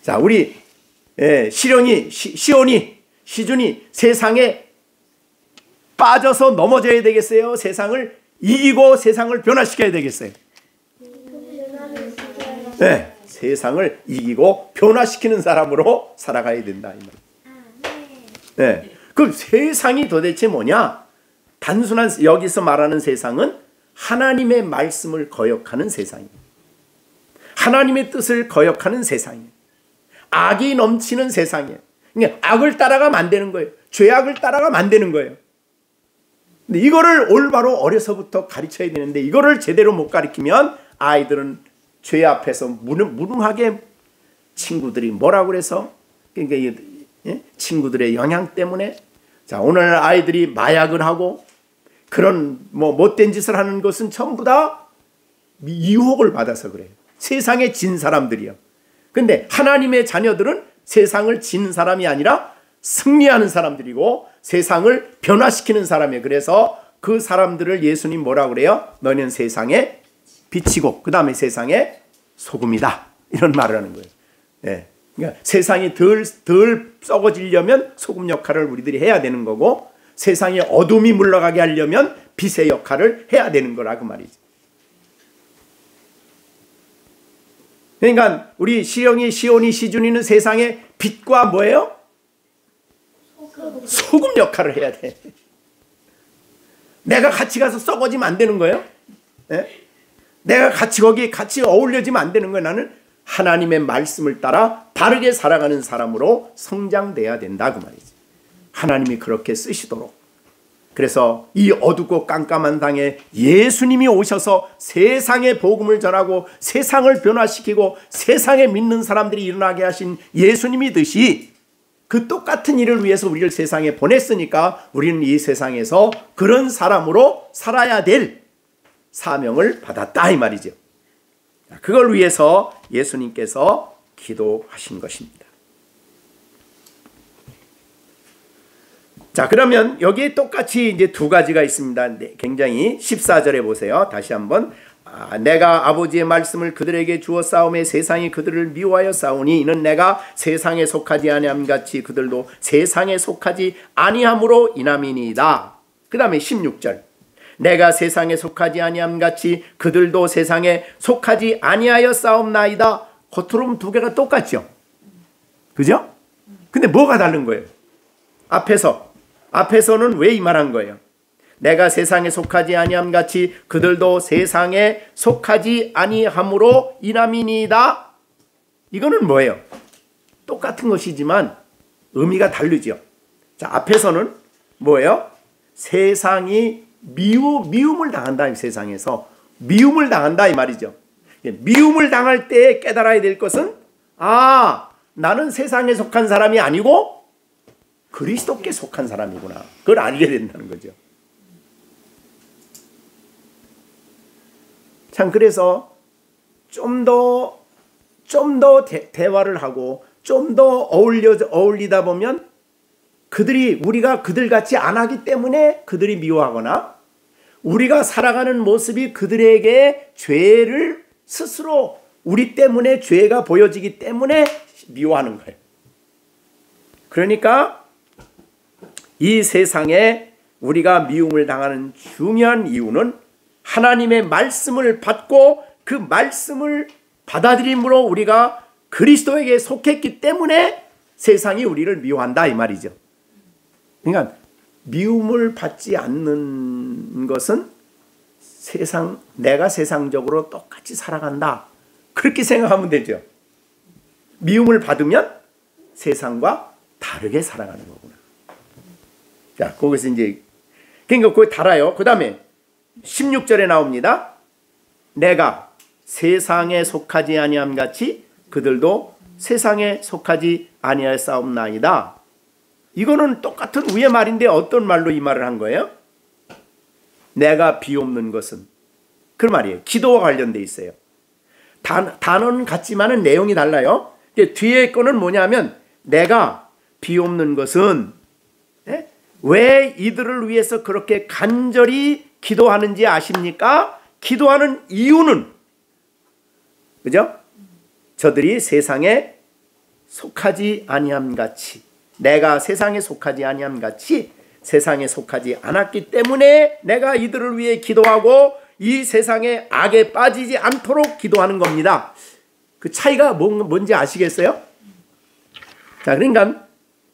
자, 우리 시준이 세상에 빠져서 넘어져야 되겠어요? 세상을 이기고 세상을 변화시켜야 되겠어요? 네, 세상을 이기고 변화시키는 사람으로 살아가야 된다. 네, 그 세상이 도대체 뭐냐? 단순한 여기서 말하는 세상은 하나님의 말씀을 거역하는 세상이에요. 하나님의 뜻을 거역하는 세상이에요. 악이 넘치는 세상이에요. 그러니까 악을 따라가면 안 되는 거예요. 죄악을 따라가면 안 되는 거예요. 근데 이거를 올바로 어려서부터 가르쳐야 되는데 이거를 제대로 못 가르치면 아이들은 죄 앞에서 무능하게 친구들이 뭐라고 그래서 그러니까 친구들의 영향 때문에 자 오늘 아이들이 마약을 하고 그런 못된 짓을 하는 것은 전부 다 유혹을 받아서 그래요. 세상에 진 사람들이요. 근데 하나님의 자녀들은 세상을 진 사람이 아니라 승리하는 사람들이고 세상을 변화시키는 사람이에요. 그래서 그 사람들을 예수님 뭐라고 그래요? 너는 세상의 빛이고 그 다음에 세상의 소금이다. 이런 말을 하는 거예요. 네. 그러니까 세상이 덜 썩어지려면 소금 역할을 우리들이 해야 되는 거고 세상에 어둠이 물러가게 하려면 빛의 역할을 해야 되는 거라 그 말이지. 그러니까 우리 시영이, 시온이, 시준이는 세상의 빛과 뭐예요? 소금 역할을 해야 돼. 내가 같이 가서 썩어지면 안 되는 거예요. 네? 내가 거기 같이 어울려지면 안 되는 거예요. 나는 하나님의 말씀을 따라 바르게 살아가는 사람으로 성장돼야 된다 그 말이지. 하나님이 그렇게 쓰시도록. 그래서 이 어둡고 깜깜한 땅에 예수님이 오셔서 세상에 복음을 전하고 세상을 변화시키고 세상에 믿는 사람들이 일어나게 하신 예수님이듯이 그 똑같은 일을 위해서 우리를 세상에 보냈으니까 우리는 이 세상에서 그런 사람으로 살아야 될 사명을 받았다 이 말이죠. 그걸 위해서 예수님께서 기도하신 것입니다. 자, 그러면 여기에 똑같이 이제 두 가지가 있습니다. 네, 굉장히 14절에 보세요. 다시 한번. 내가 아버지의 말씀을 그들에게 주어 싸움에 세상이 그들을 미워하여 싸우니 이는 내가 세상에 속하지 아니함 같이 그들도 세상에 속하지 아니함으로 인함이니이다. 그 다음에 16절. 내가 세상에 속하지 아니함 같이 그들도 세상에 속하지 아니하여 싸움나이다. 겉으로 보면 두 개가 똑같죠. 그죠? 근데 뭐가 다른 거예요? 앞에서는 왜 이 말한 거예요? 내가 세상에 속하지 아니함 같이 그들도 세상에 속하지 아니함으로 인함이니이다. 이거는 뭐예요? 똑같은 것이지만 의미가 다르죠. 자, 앞에서는 뭐예요? 세상이 미움을 당한다. 세상에서 미움을 당한다 이 말이죠. 미움을 당할 때 깨달아야 될 것은 나는 세상에 속한 사람이 아니고 그리스도께 속한 사람이구나. 그걸 알게 된다는 거죠. 참 그래서 좀 더 대화를 하고 좀 더 어울리다 보면 우리가 그들같이 안 하기 때문에 그들이 미워하거나 우리가 살아가는 모습이 그들에게 죄를 스스로 우리 때문에 죄가 보여지기 때문에 미워하는 거예요. 그러니까 이 세상에 우리가 미움을 당하는 중요한 이유는 하나님의 말씀을 받고 그 말씀을 받아들임으로 우리가 그리스도에게 속했기 때문에 세상이 우리를 미워한다 이 말이죠. 그러니까 미움을 받지 않는 것은 내가 세상적으로 똑같이 살아간다. 그렇게 생각하면 되죠. 미움을 받으면 세상과 다르게 살아가는 거구나. 자, 거기서 이제 그러니까 그거 달아요. 그 다음에 16절에 나옵니다. 내가 세상에 속하지 아니함 같이 그들도 세상에 속하지 아니하여 싸움나이다. 이거는 똑같은 위의 말인데 어떤 말로 이 말을 한 거예요? 내가 비옵는 것은 그 말이에요. 기도와 관련돼 있어요. 단어는 같지만은 내용이 달라요. 뒤에 거는 뭐냐면 내가 비옵는 것은 왜 이들을 위해서 그렇게 간절히 기도하는지 아십니까? 기도하는 이유는 그죠? 저들이 세상에 속하지 아니함 같이 내가 세상에 속하지 아니함 같이 세상에 속하지 않았기 때문에 내가 이들을 위해 기도하고 이 세상의 악에 빠지지 않도록 기도하는 겁니다. 그 차이가 뭔지 아시겠어요? 자, 그러니까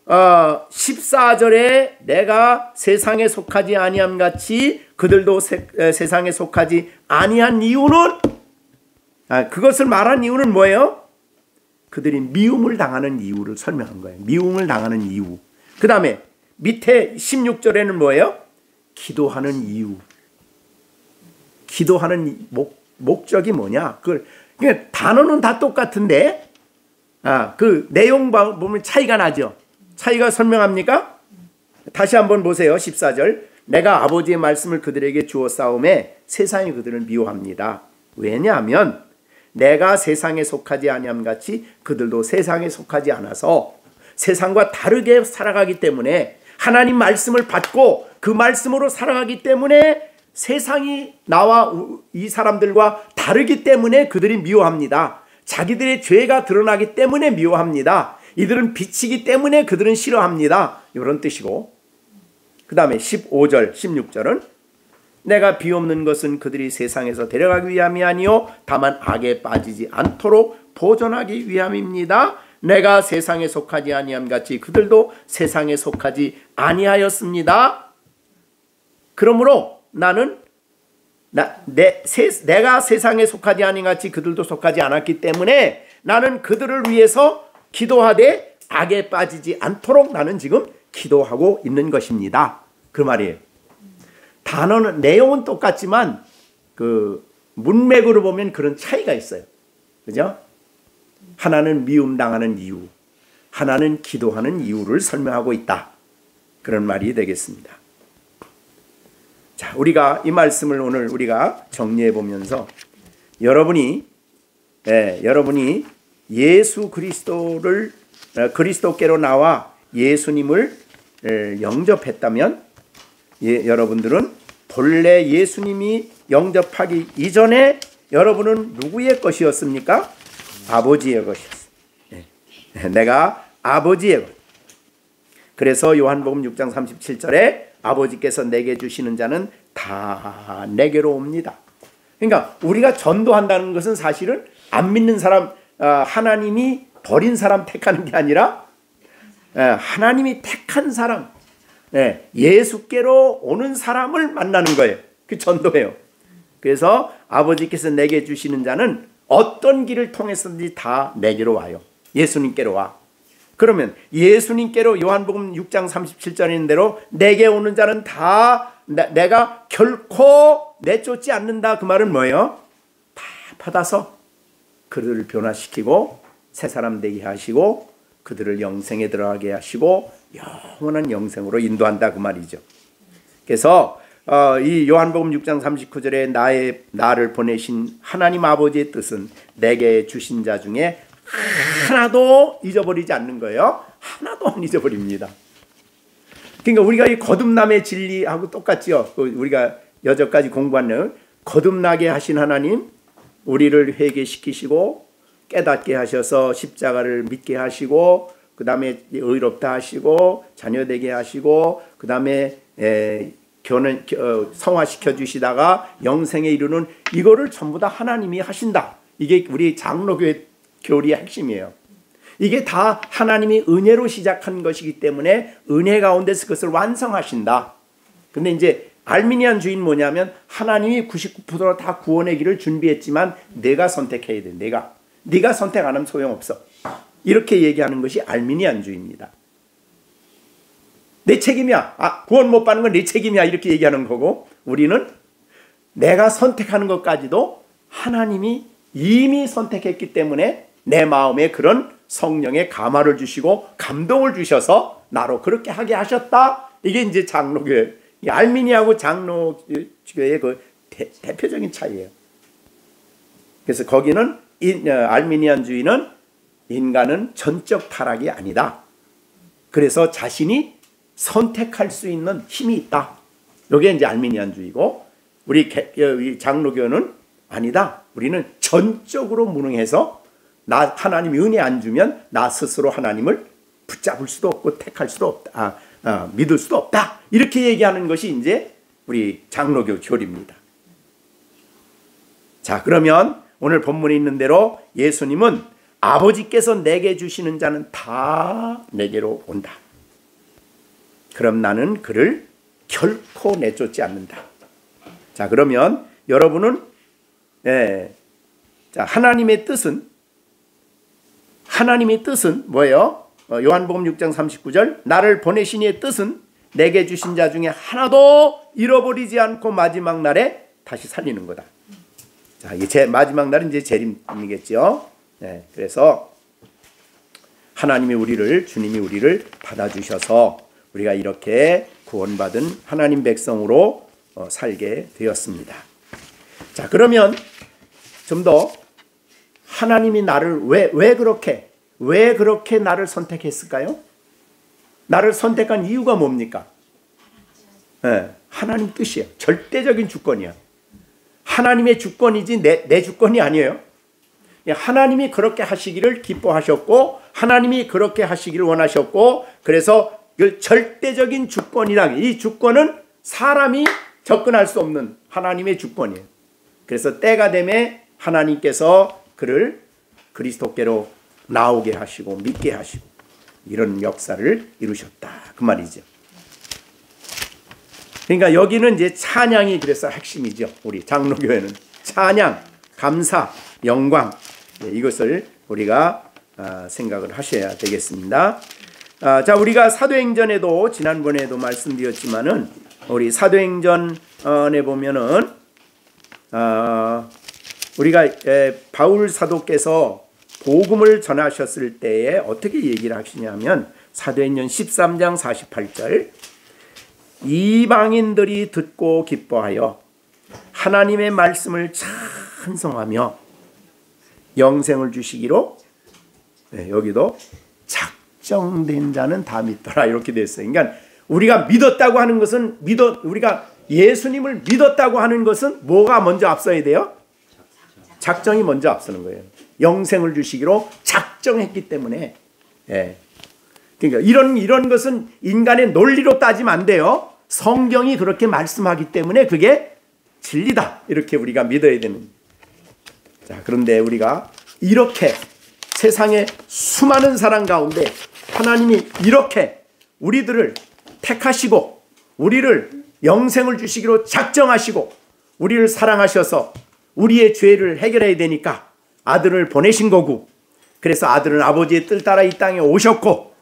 14절에 내가 세상에 속하지 아니함 같이 그들도 세상에 속하지 아니한 이유는 그것을 말한 이유는 뭐예요? 그들이 미움을 당하는 이유를 설명한 거예요. 미움을 당하는 이유. 그 다음에 밑에 16절에는 뭐예요? 기도하는 이유. 기도하는 목적이 뭐냐? 그러니까 단어는 다 똑같은데 그 내용 보면 차이가 나죠. 차이가 설명합니까? 다시 한번 보세요. 14절. 내가 아버지의 말씀을 그들에게 주었사오매 세상이 그들을 미워합니다. 왜냐하면 내가 세상에 속하지 아니함 같이 그들도 세상에 속하지 않아서 세상과 다르게 살아가기 때문에 하나님 말씀을 받고 그 말씀으로 살아가기 때문에 세상이 나와 이 사람들과 다르기 때문에 그들이 미워합니다. 자기들의 죄가 드러나기 때문에 미워합니다. 이들은 빛이기 때문에 그들은 싫어합니다. 이런 뜻이고 그 다음에 15절 16절은 내가 비옵는 것은 그들이 세상에서 데려가기 위함이 아니요 다만 악에 빠지지 않도록 보존하기 위함입니다. 내가 세상에 속하지 아니함 같이 그들도 세상에 속하지 아니하였습니다. 그러므로 나는 내가 세상에 속하지 아니함 같이 그들도 속하지 않았기 때문에 나는 그들을 위해서 기도하되 악에 빠지지 않도록 나는 지금 기도하고 있는 것입니다. 그 말이에요. 단어는 내용은 똑같지만 그 문맥으로 보면 그런 차이가 있어요. 그죠? 하나는 미움 당하는 이유, 하나는 기도하는 이유를 설명하고 있다. 그런 말이 되겠습니다. 자, 우리가 이 말씀을 오늘 우리가 정리해 보면서 여러분이 예수 그리스도를 그리스도께로 나와 예수님을 영접했다면 여러분들은 본래 예수님이 영접하기 이전에 여러분은 누구의 것이었습니까? 아버지의 것이었어요. 내가 아버지의 것. 그래서 요한복음 6장 37절에 아버지께서 내게 주시는 자는 다 내게로 옵니다. 그러니까 우리가 전도한다는 것은 사실은 안 믿는 사람, 하나님이 버린 사람 택하는 게 아니라 하나님이 택한 사람, 예수께로 오는 사람을 만나는 거예요. 그 전도예요. 그래서 아버지께서 내게 주시는 자는 어떤 길을 통해서든지 다 내게로 와요. 예수님께로 와. 그러면 예수님께로 요한복음 6장 37절에 있는 대로 내게 오는 자는 다 내가 결코 내쫓지 않는다. 그 말은 뭐예요? 다 받아서 그들을 변화시키고 새 사람 되게 하시고 그들을 영생에 들어가게 하시고 영원한 영생으로 인도한다. 그 말이죠. 그래서 이 요한복음 6장 39절에 나를 보내신 하나님 아버지의 뜻은 내게 주신 자 중에 하나도 잊어버리지 않는 거예요. 하나도 안 잊어버립니다. 그러니까 우리가 이 거듭남의 진리하고 똑같지요. 우리가 여태까지 공부한 내용, 거듭나게 하신 하나님, 우리를 회개시키시고 깨닫게 하셔서 십자가를 믿게 하시고 그 다음에 의롭다 하시고 자녀되게 하시고 그 다음에 성화시켜 주시다가 영생에 이르는 이거를 전부 다 하나님이 하신다. 이게 우리 장로교회 교리의 핵심이에요. 이게 다 하나님이 은혜로 시작한 것이기 때문에 은혜 가운데서 그것을 완성하신다. 근데 이제 알미니안 주의는 뭐냐면 하나님이 99% 다 구원의 길을 준비했지만 내가 선택해야 돼. 네가 선택 안 하면 소용없어. 이렇게 얘기하는 것이 알미니안 주의입니다. 내 책임이야. 구원 못 받는 건 내 책임이야. 이렇게 얘기하는 거고 우리는 내가 선택하는 것까지도 하나님이 이미 선택했기 때문에 내 마음에 그런 성령의 감화를 주시고 감동을 주셔서 나로 그렇게 하게 하셨다. 이게 이제 장로교회, 알미니아하고 장로교회의 그 대표적인 차이예요. 그래서 거기는 알미니안주의는 인간은 전적 타락이 아니다. 그래서 자신이 선택할 수 있는 힘이 있다. 이게 이제 알미니안주의고 우리 장로교는 아니다. 우리는 전적으로 무능해서 하나님이 은혜 안 주면 나 스스로 하나님을 붙잡을 수도 없고 택할 수도 없다. 믿을 수도 없다. 이렇게 얘기하는 것이 이제 우리 장로교 교리입니다. 자, 그러면 오늘 본문에 있는 대로 예수님은 아버지께서 내게 주시는 자는 다 내게로 온다. 그럼 나는 그를 결코 내쫓지 않는다. 자, 그러면 여러분은 자, 하나님의 뜻은 뭐예요? 요한복음 6장 39절 나를 보내신 이의 뜻은 내게 주신 자 중에 하나도 잃어버리지 않고 마지막 날에 다시 살리는 거다. 자, 이게 마지막 날은 이제 재림이겠죠. 그래서 주님이 우리를 받아주셔서 우리가 이렇게 구원받은 하나님 백성으로 살게 되었습니다. 자, 그러면 좀 더 하나님이 나를 왜 그렇게 나를 선택했을까요? 나를 선택한 이유가 뭡니까? 하나님 뜻이에요. 절대적인 주권이야. 하나님의 주권이지 내 주권이 아니에요. 하나님이 그렇게 하시기를 기뻐하셨고 하나님이 그렇게 하시기를 원하셨고 그래서 그 절대적인 주권이라 이 주권은 사람이 접근할 수 없는 하나님의 주권이에요. 그래서 때가 되면 하나님께서 그를 그리스도께로 나오게 하시고 믿게 하시고 이런 역사를 이루셨다. 그 말이죠. 그러니까 여기는 이제 찬양이 그래서 핵심이죠. 우리 장로교회는 찬양, 감사, 영광 이것을 우리가 생각을 하셔야 되겠습니다. 자, 우리가 사도행전에도 지난번에도 말씀드렸지만은 우리 사도행전에 보면은 우리가 바울 사도께서 복음을 전하셨을 때에 어떻게 얘기를 하시냐면 사도행전 13장 48절 이방인들이 듣고 기뻐하여 하나님의 말씀을 찬송하며 영생을 주시기로 여기도 작정된 자는 다 믿더라 이렇게 됐어요. 그러니까 우리가 믿었다고 하는 것은 우리가 예수님을 믿었다고 하는 것은 뭐가 먼저 앞서야 돼요? 작정이 먼저 앞서는 거예요. 영생을 주시기로 작정했기 때문에 그러니까 이런 것은 인간의 논리로 따지면 안 돼요. 성경이 그렇게 말씀하기 때문에 그게 진리다. 이렇게 우리가 믿어야 되는. 자, 그런데 우리가 이렇게 세상의 수많은 사람 가운데 하나님이 이렇게 우리들을 택하시고 우리를 영생을 주시기로 작정하시고 우리를 사랑하셔서 우리의 죄를 해결해야 되니까 아들을 보내신 거고, 그래서 아들은 아버지의 뜻 따라 이 땅에 오셨고,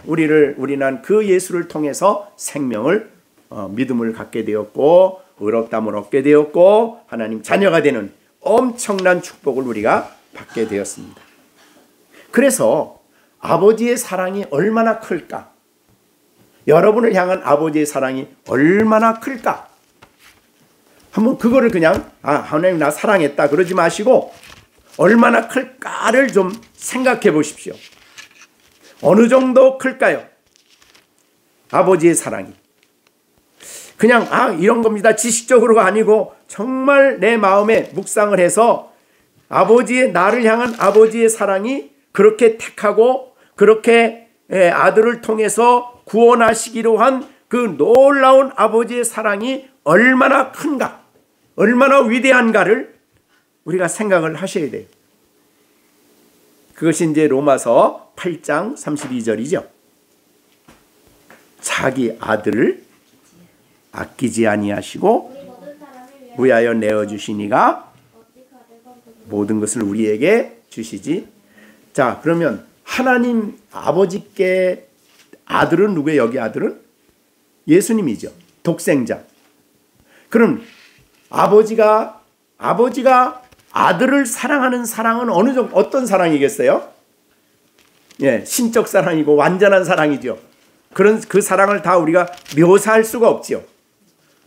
우리는 그 예수를 통해서 생명을 믿음을 갖게 되었고 의롭다함을 얻게 되었고 하나님 자녀가 되는 엄청난 축복을 우리가 받게 되었습니다. 그래서 아버지의 사랑이 얼마나 클까? 여러분을 향한 아버지의 사랑이 얼마나 클까? 한번 그거를 그냥 하나님 나 사랑했다 그러지 마시고 얼마나 클까를 좀 생각해 보십시오. 어느 정도 클까요? 아버지의 사랑이. 그냥 이런 겁니다. 지식적으로가 아니고 정말 내 마음에 묵상을 해서 나를 향한 아버지의 사랑이 그렇게 택하고 그렇게 아들을 통해서 구원하시기로 한 그 놀라운 아버지의 사랑이 얼마나 큰가, 얼마나 위대한가를 우리가 생각을 하셔야 돼요. 그것이 이제 로마서 8장 32절이죠. 자기 아들을 아끼지 아니하시고 위하여 내어주시니가 모든 것을 우리에게 주시지. 자, 그러면 하나님 아버지께 아들은 누구예요? 여기 아들은 예수님이죠. 독생자. 그럼 아버지가 아들을 사랑하는 사랑은 어느 정도 어떤 사랑이겠어요? 신적 사랑이고 완전한 사랑이죠. 그런 그 사랑을 다 우리가 묘사할 수가 없죠.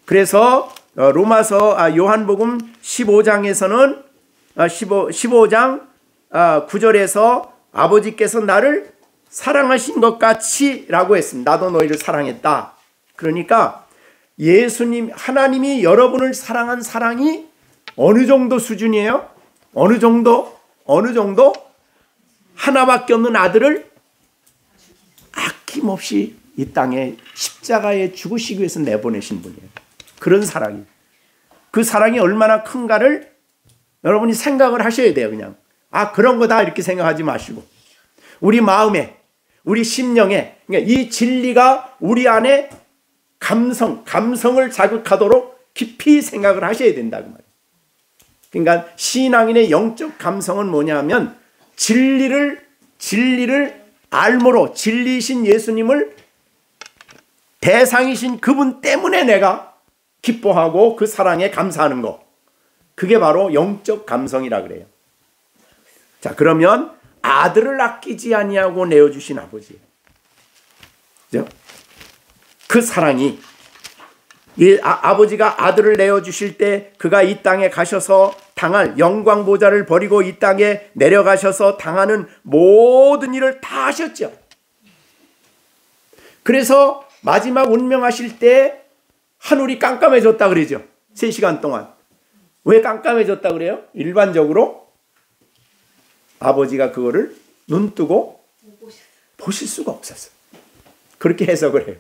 그래서 요한복음 15장에서는 15장 9절에서 아버지께서 나를 사랑하신 것 같이라고 했습니다. 나도 너희를 사랑했다. 그러니까 예수님, 하나님이 여러분을 사랑한 사랑이 어느 정도 수준이에요? 어느 정도? 하나밖에 없는 아들을 아낌없이 이 땅에 십자가에 죽으시기 위해서 내보내신 분이에요. 그런 사랑이. 그 사랑이 얼마나 큰가를 여러분이 생각을 하셔야 돼요. 그냥 그런 거다 이렇게 생각하지 마시고 우리 마음에, 우리 심령에 이 진리가 우리 안에 감성을 자극하도록 깊이 생각을 하셔야 된다고 말이에요. 그러니까 신앙인의 영적 감성은 뭐냐면 진리를 알므로 진리이신 예수님을 대상이신 그분 때문에 내가 기뻐하고 그 사랑에 감사하는 거. 그게 바로 영적 감성이라 그래요. 자, 그러면 아들을 아끼지 아니하고 내어주신 아버지. 그죠? 그 사랑이 아버지가 아들을 내어주실 때 그가 이 땅에 가셔서 당할 영광 보좌를 버리고 이 땅에 내려가셔서 당하는 모든 일을 다 하셨죠. 그래서 마지막 운명하실 때 하늘이 깜깜해졌다 그러죠. 3시간 동안. 왜 깜깜해졌다 그래요? 일반적으로 아버지가 그거를 눈 뜨고 보실 수가 없었어요. 그렇게 해석을 해요.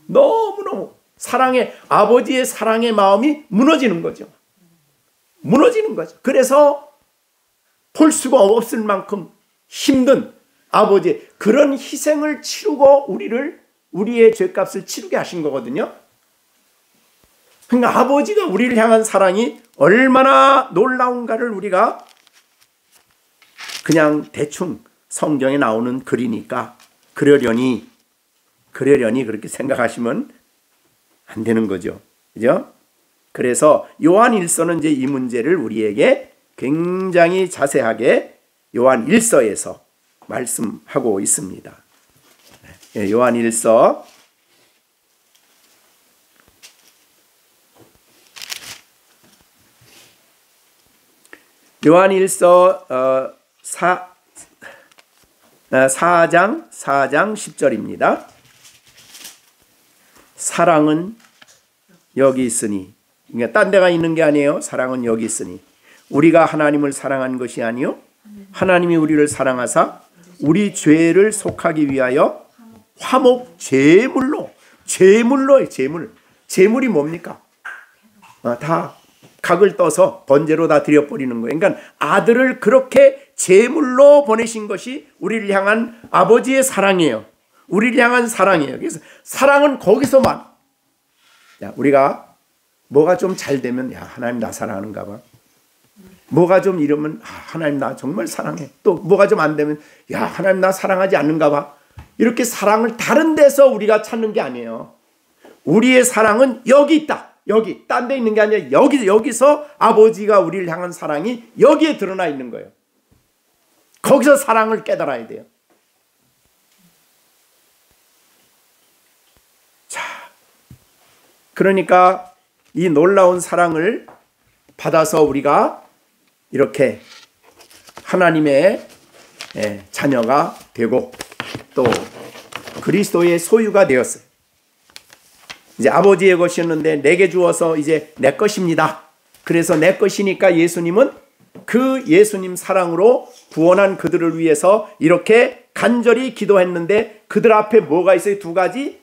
너무너무 아버지의 사랑의 마음이 무너지는 거죠. 그래서 볼 수가 없을 만큼 힘든 아버지 그런 희생을 치르고 우리의 죄값을 치르게 하신 거거든요. 그러니까 아버지가 우리를 향한 사랑이 얼마나 놀라운가를 우리가 그냥 대충 성경에 나오는 글이니까 그러려니 그렇게 생각하시면 안 되는 거죠. 그죠? 그래서 요한 1서는 이제 이 문제를 우리에게 굉장히 자세하게 요한 1서에서 말씀하고 있습니다. 요한 1서 요한 1서 4장 10절입니다. 사랑은 여기 있으니, 그러니까 딴 데가 있는 게 아니에요. 사랑은 여기 있으니 우리가 하나님을 사랑한 것이 아니요 하나님이 우리를 사랑하사 우리 죄를 속하기 위하여 화목 제물로 제물로요. 제물이 뭡니까? 다 각을 떠서 번제로 다 드려버리는 거예요. 그러니까 아들을 그렇게 제물로 보내신 것이 우리를 향한 아버지의 사랑이에요. 우리를 향한 사랑이에요. 그래서 사랑은 거기서만. 우리가 뭐가 좀 잘 되면 하나님 나 사랑하는가 봐. 뭐가 좀 이러면 하나님 나 정말 사랑해. 또 뭐가 좀 안 되면 하나님 나 사랑하지 않는가 봐. 이렇게 사랑을 다른 데서 우리가 찾는 게 아니에요. 우리의 사랑은 여기 있다. 여기 딴 데 있는 게 아니라 여기서 아버지가 우리를 향한 사랑이 여기에 드러나 있는 거예요. 거기서 사랑을 깨달아야 돼요. 자, 그러니까 이 놀라운 사랑을 받아서 우리가 이렇게 하나님의 자녀가 되고 또 그리스도의 소유가 되었어요. 이제 아버지의 것이었는데 내게 주어서 이제 내 것입니다. 그래서 내 것이니까 예수님은 그 예수님 사랑으로 구원한 그들을 위해서 이렇게 간절히 기도했는데 그들 앞에 뭐가 있어요? 두 가지.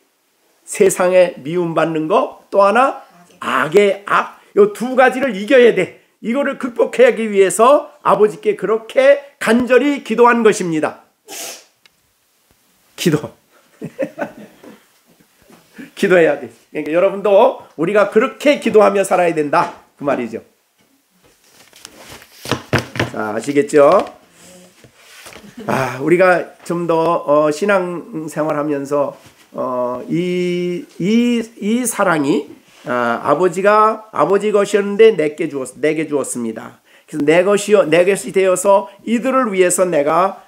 세상에 미움받는 거, 또 하나 악의 악. 이 두 가지를 이겨야 돼. 이거를 극복하기 위해서 아버지께 그렇게 간절히 기도한 것입니다. 기도해야 돼. 그러니까 여러분도 우리가 그렇게 기도하며 살아야 된다. 그 말이죠. 자, 아시겠죠? 우리가 좀 더 신앙생활하면서 이 사랑이 아버지 것이었는데 내게 주었습니다. 그래서 내 것이 되어서 이들을 위해서 내가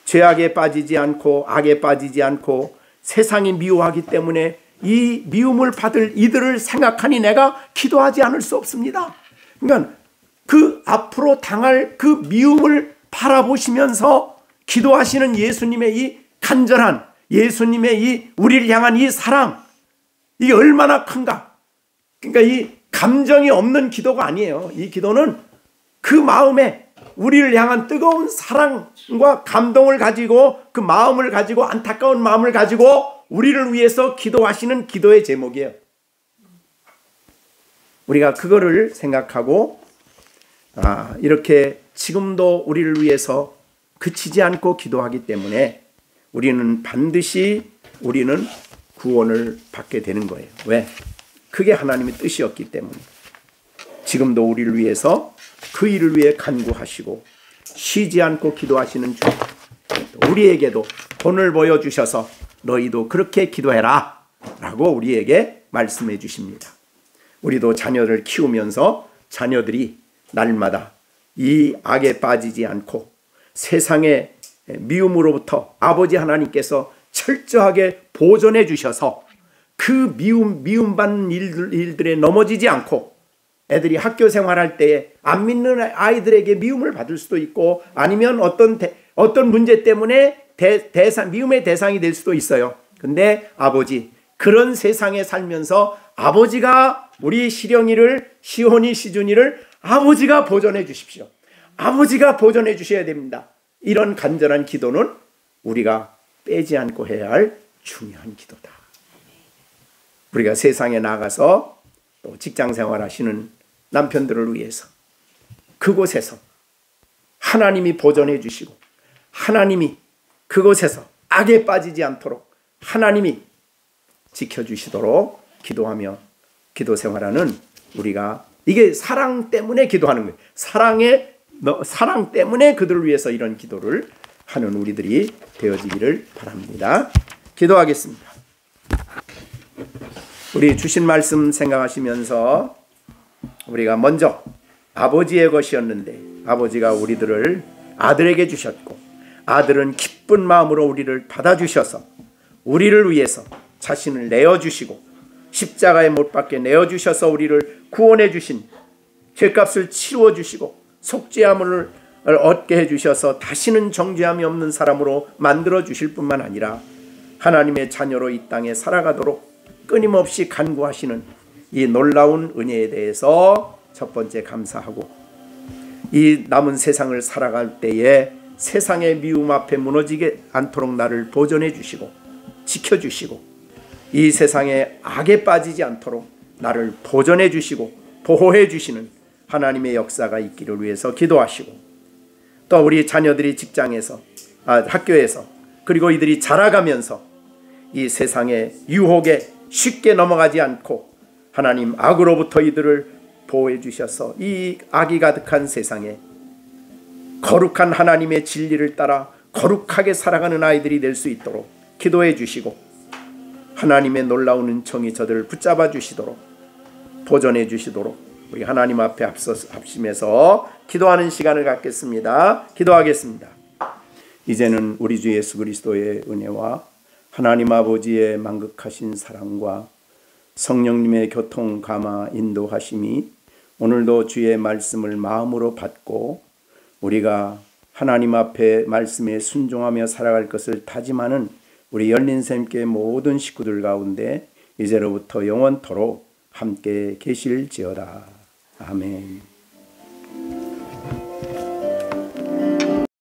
죄악에 빠지지 않고 악에 빠지지 않고 세상이 미워하기 때문에 이 미움을 받을 이들을 생각하니 내가 기도하지 않을 수 없습니다. 그러니까 그 앞으로 당할 그 미움을 바라보시면서 기도하시는 예수님의 이 간절한 예수님의 이 우리를 향한 이 사랑, 이게 얼마나 큰가. 그러니까 이 감정이 없는 기도가 아니에요. 이 기도는 그 마음에 우리를 향한 뜨거운 사랑과 감동을 가지고 그 마음을 가지고 안타까운 마음을 가지고 우리를 위해서 기도하시는 기도의 제목이에요. 우리가 그거를 생각하고 이렇게 지금도 우리를 위해서 그치지 않고 기도하기 때문에 우리는 반드시 구원을 받게 되는 거예요. 왜? 그게 하나님의 뜻이었기 때문에. 지금도 우리를 위해서 그 일을 위해 간구하시고 쉬지 않고 기도하시는 주, 우리에게도 본을 보여주셔서 너희도 그렇게 기도해라 라고 우리에게 말씀해 주십니다. 우리도 자녀를 키우면서 자녀들이 날마다 이 악에 빠지지 않고 세상의 미움으로부터 아버지 하나님께서 철저하게 보존해 주셔서 그 미움받는 일들에 넘어지지 않고 애들이 학교 생활할 때에 안 믿는 아이들에게 미움을 받을 수도 있고 아니면 어떤 문제 때문에 미움의 대상이 될 수도 있어요. 근데 아버지, 그런 세상에 살면서 아버지가 우리 시온이 시준이를 아버지가 보존해 주십시오. 아버지가 보존해 주셔야 됩니다. 이런 간절한 기도는 우리가 빼지 않고 해야 할 중요한 기도다. 우리가 세상에 나가서 또 직장 생활하시는 남편들을 위해서 그곳에서 하나님이 보존해 주시고 하나님이 그곳에서 악에 빠지지 않도록 하나님이 지켜주시도록 기도하며 기도 생활하는 우리가, 이게 사랑 때문에 기도하는 거예요. 사랑 때문에 그들을 위해서 이런 기도를 하는 우리들이 되어지기를 바랍니다. 기도하겠습니다. 우리 주신 말씀 생각하시면서 우리가 먼저 아버지의 것이었는데 아버지가 우리들을 아들에게 주셨고 아들은 기쁜 마음으로 우리를 받아주셔서 우리를 위해서 자신을 내어주시고 십자가에 못 박게 내어주셔서 우리를 구원해 주신, 죄값을 치루어 주시고 속죄함을 얻게 해주셔서 다시는 정죄함이 없는 사람으로 만들어 주실 뿐만 아니라 하나님의 자녀로 이 땅에 살아가도록 끊임없이 간구하시는 이 놀라운 은혜에 대해서 첫 번째 감사하고, 이 남은 세상을 살아갈 때에 세상의 미움 앞에 무너지게 않도록 나를 보존해 주시고 지켜주시고 이 세상에 악에 빠지지 않도록 나를 보존해 주시고 보호해 주시는 하나님의 역사가 있기를 위해서 기도하시고, 또 우리 자녀들이 직장에서 학교에서 그리고 이들이 자라가면서 이 세상의 유혹에 쉽게 넘어가지 않고 하나님 악으로부터 이들을 보호해 주셔서 이 악이 가득한 세상에 거룩한 하나님의 진리를 따라 거룩하게 살아가는 아이들이 될 수 있도록 기도해 주시고, 하나님의 놀라운 은총이 저들을 붙잡아 주시도록 보존해 주시도록 우리 하나님 앞에 합심해서 기도하는 시간을 갖겠습니다. 기도하겠습니다. 이제는 우리 주 예수 그리스도의 은혜와 하나님 아버지의 만극하신 사랑과 성령님의 교통 감화 인도하심이 오늘도 주의 말씀을 마음으로 받고 우리가 하나님 앞에 말씀에 순종하며 살아갈 것을 다짐하는 우리 열린샘교회 모든 식구들 가운데 이제로부터 영원토록 함께 계실지어다. 아멘.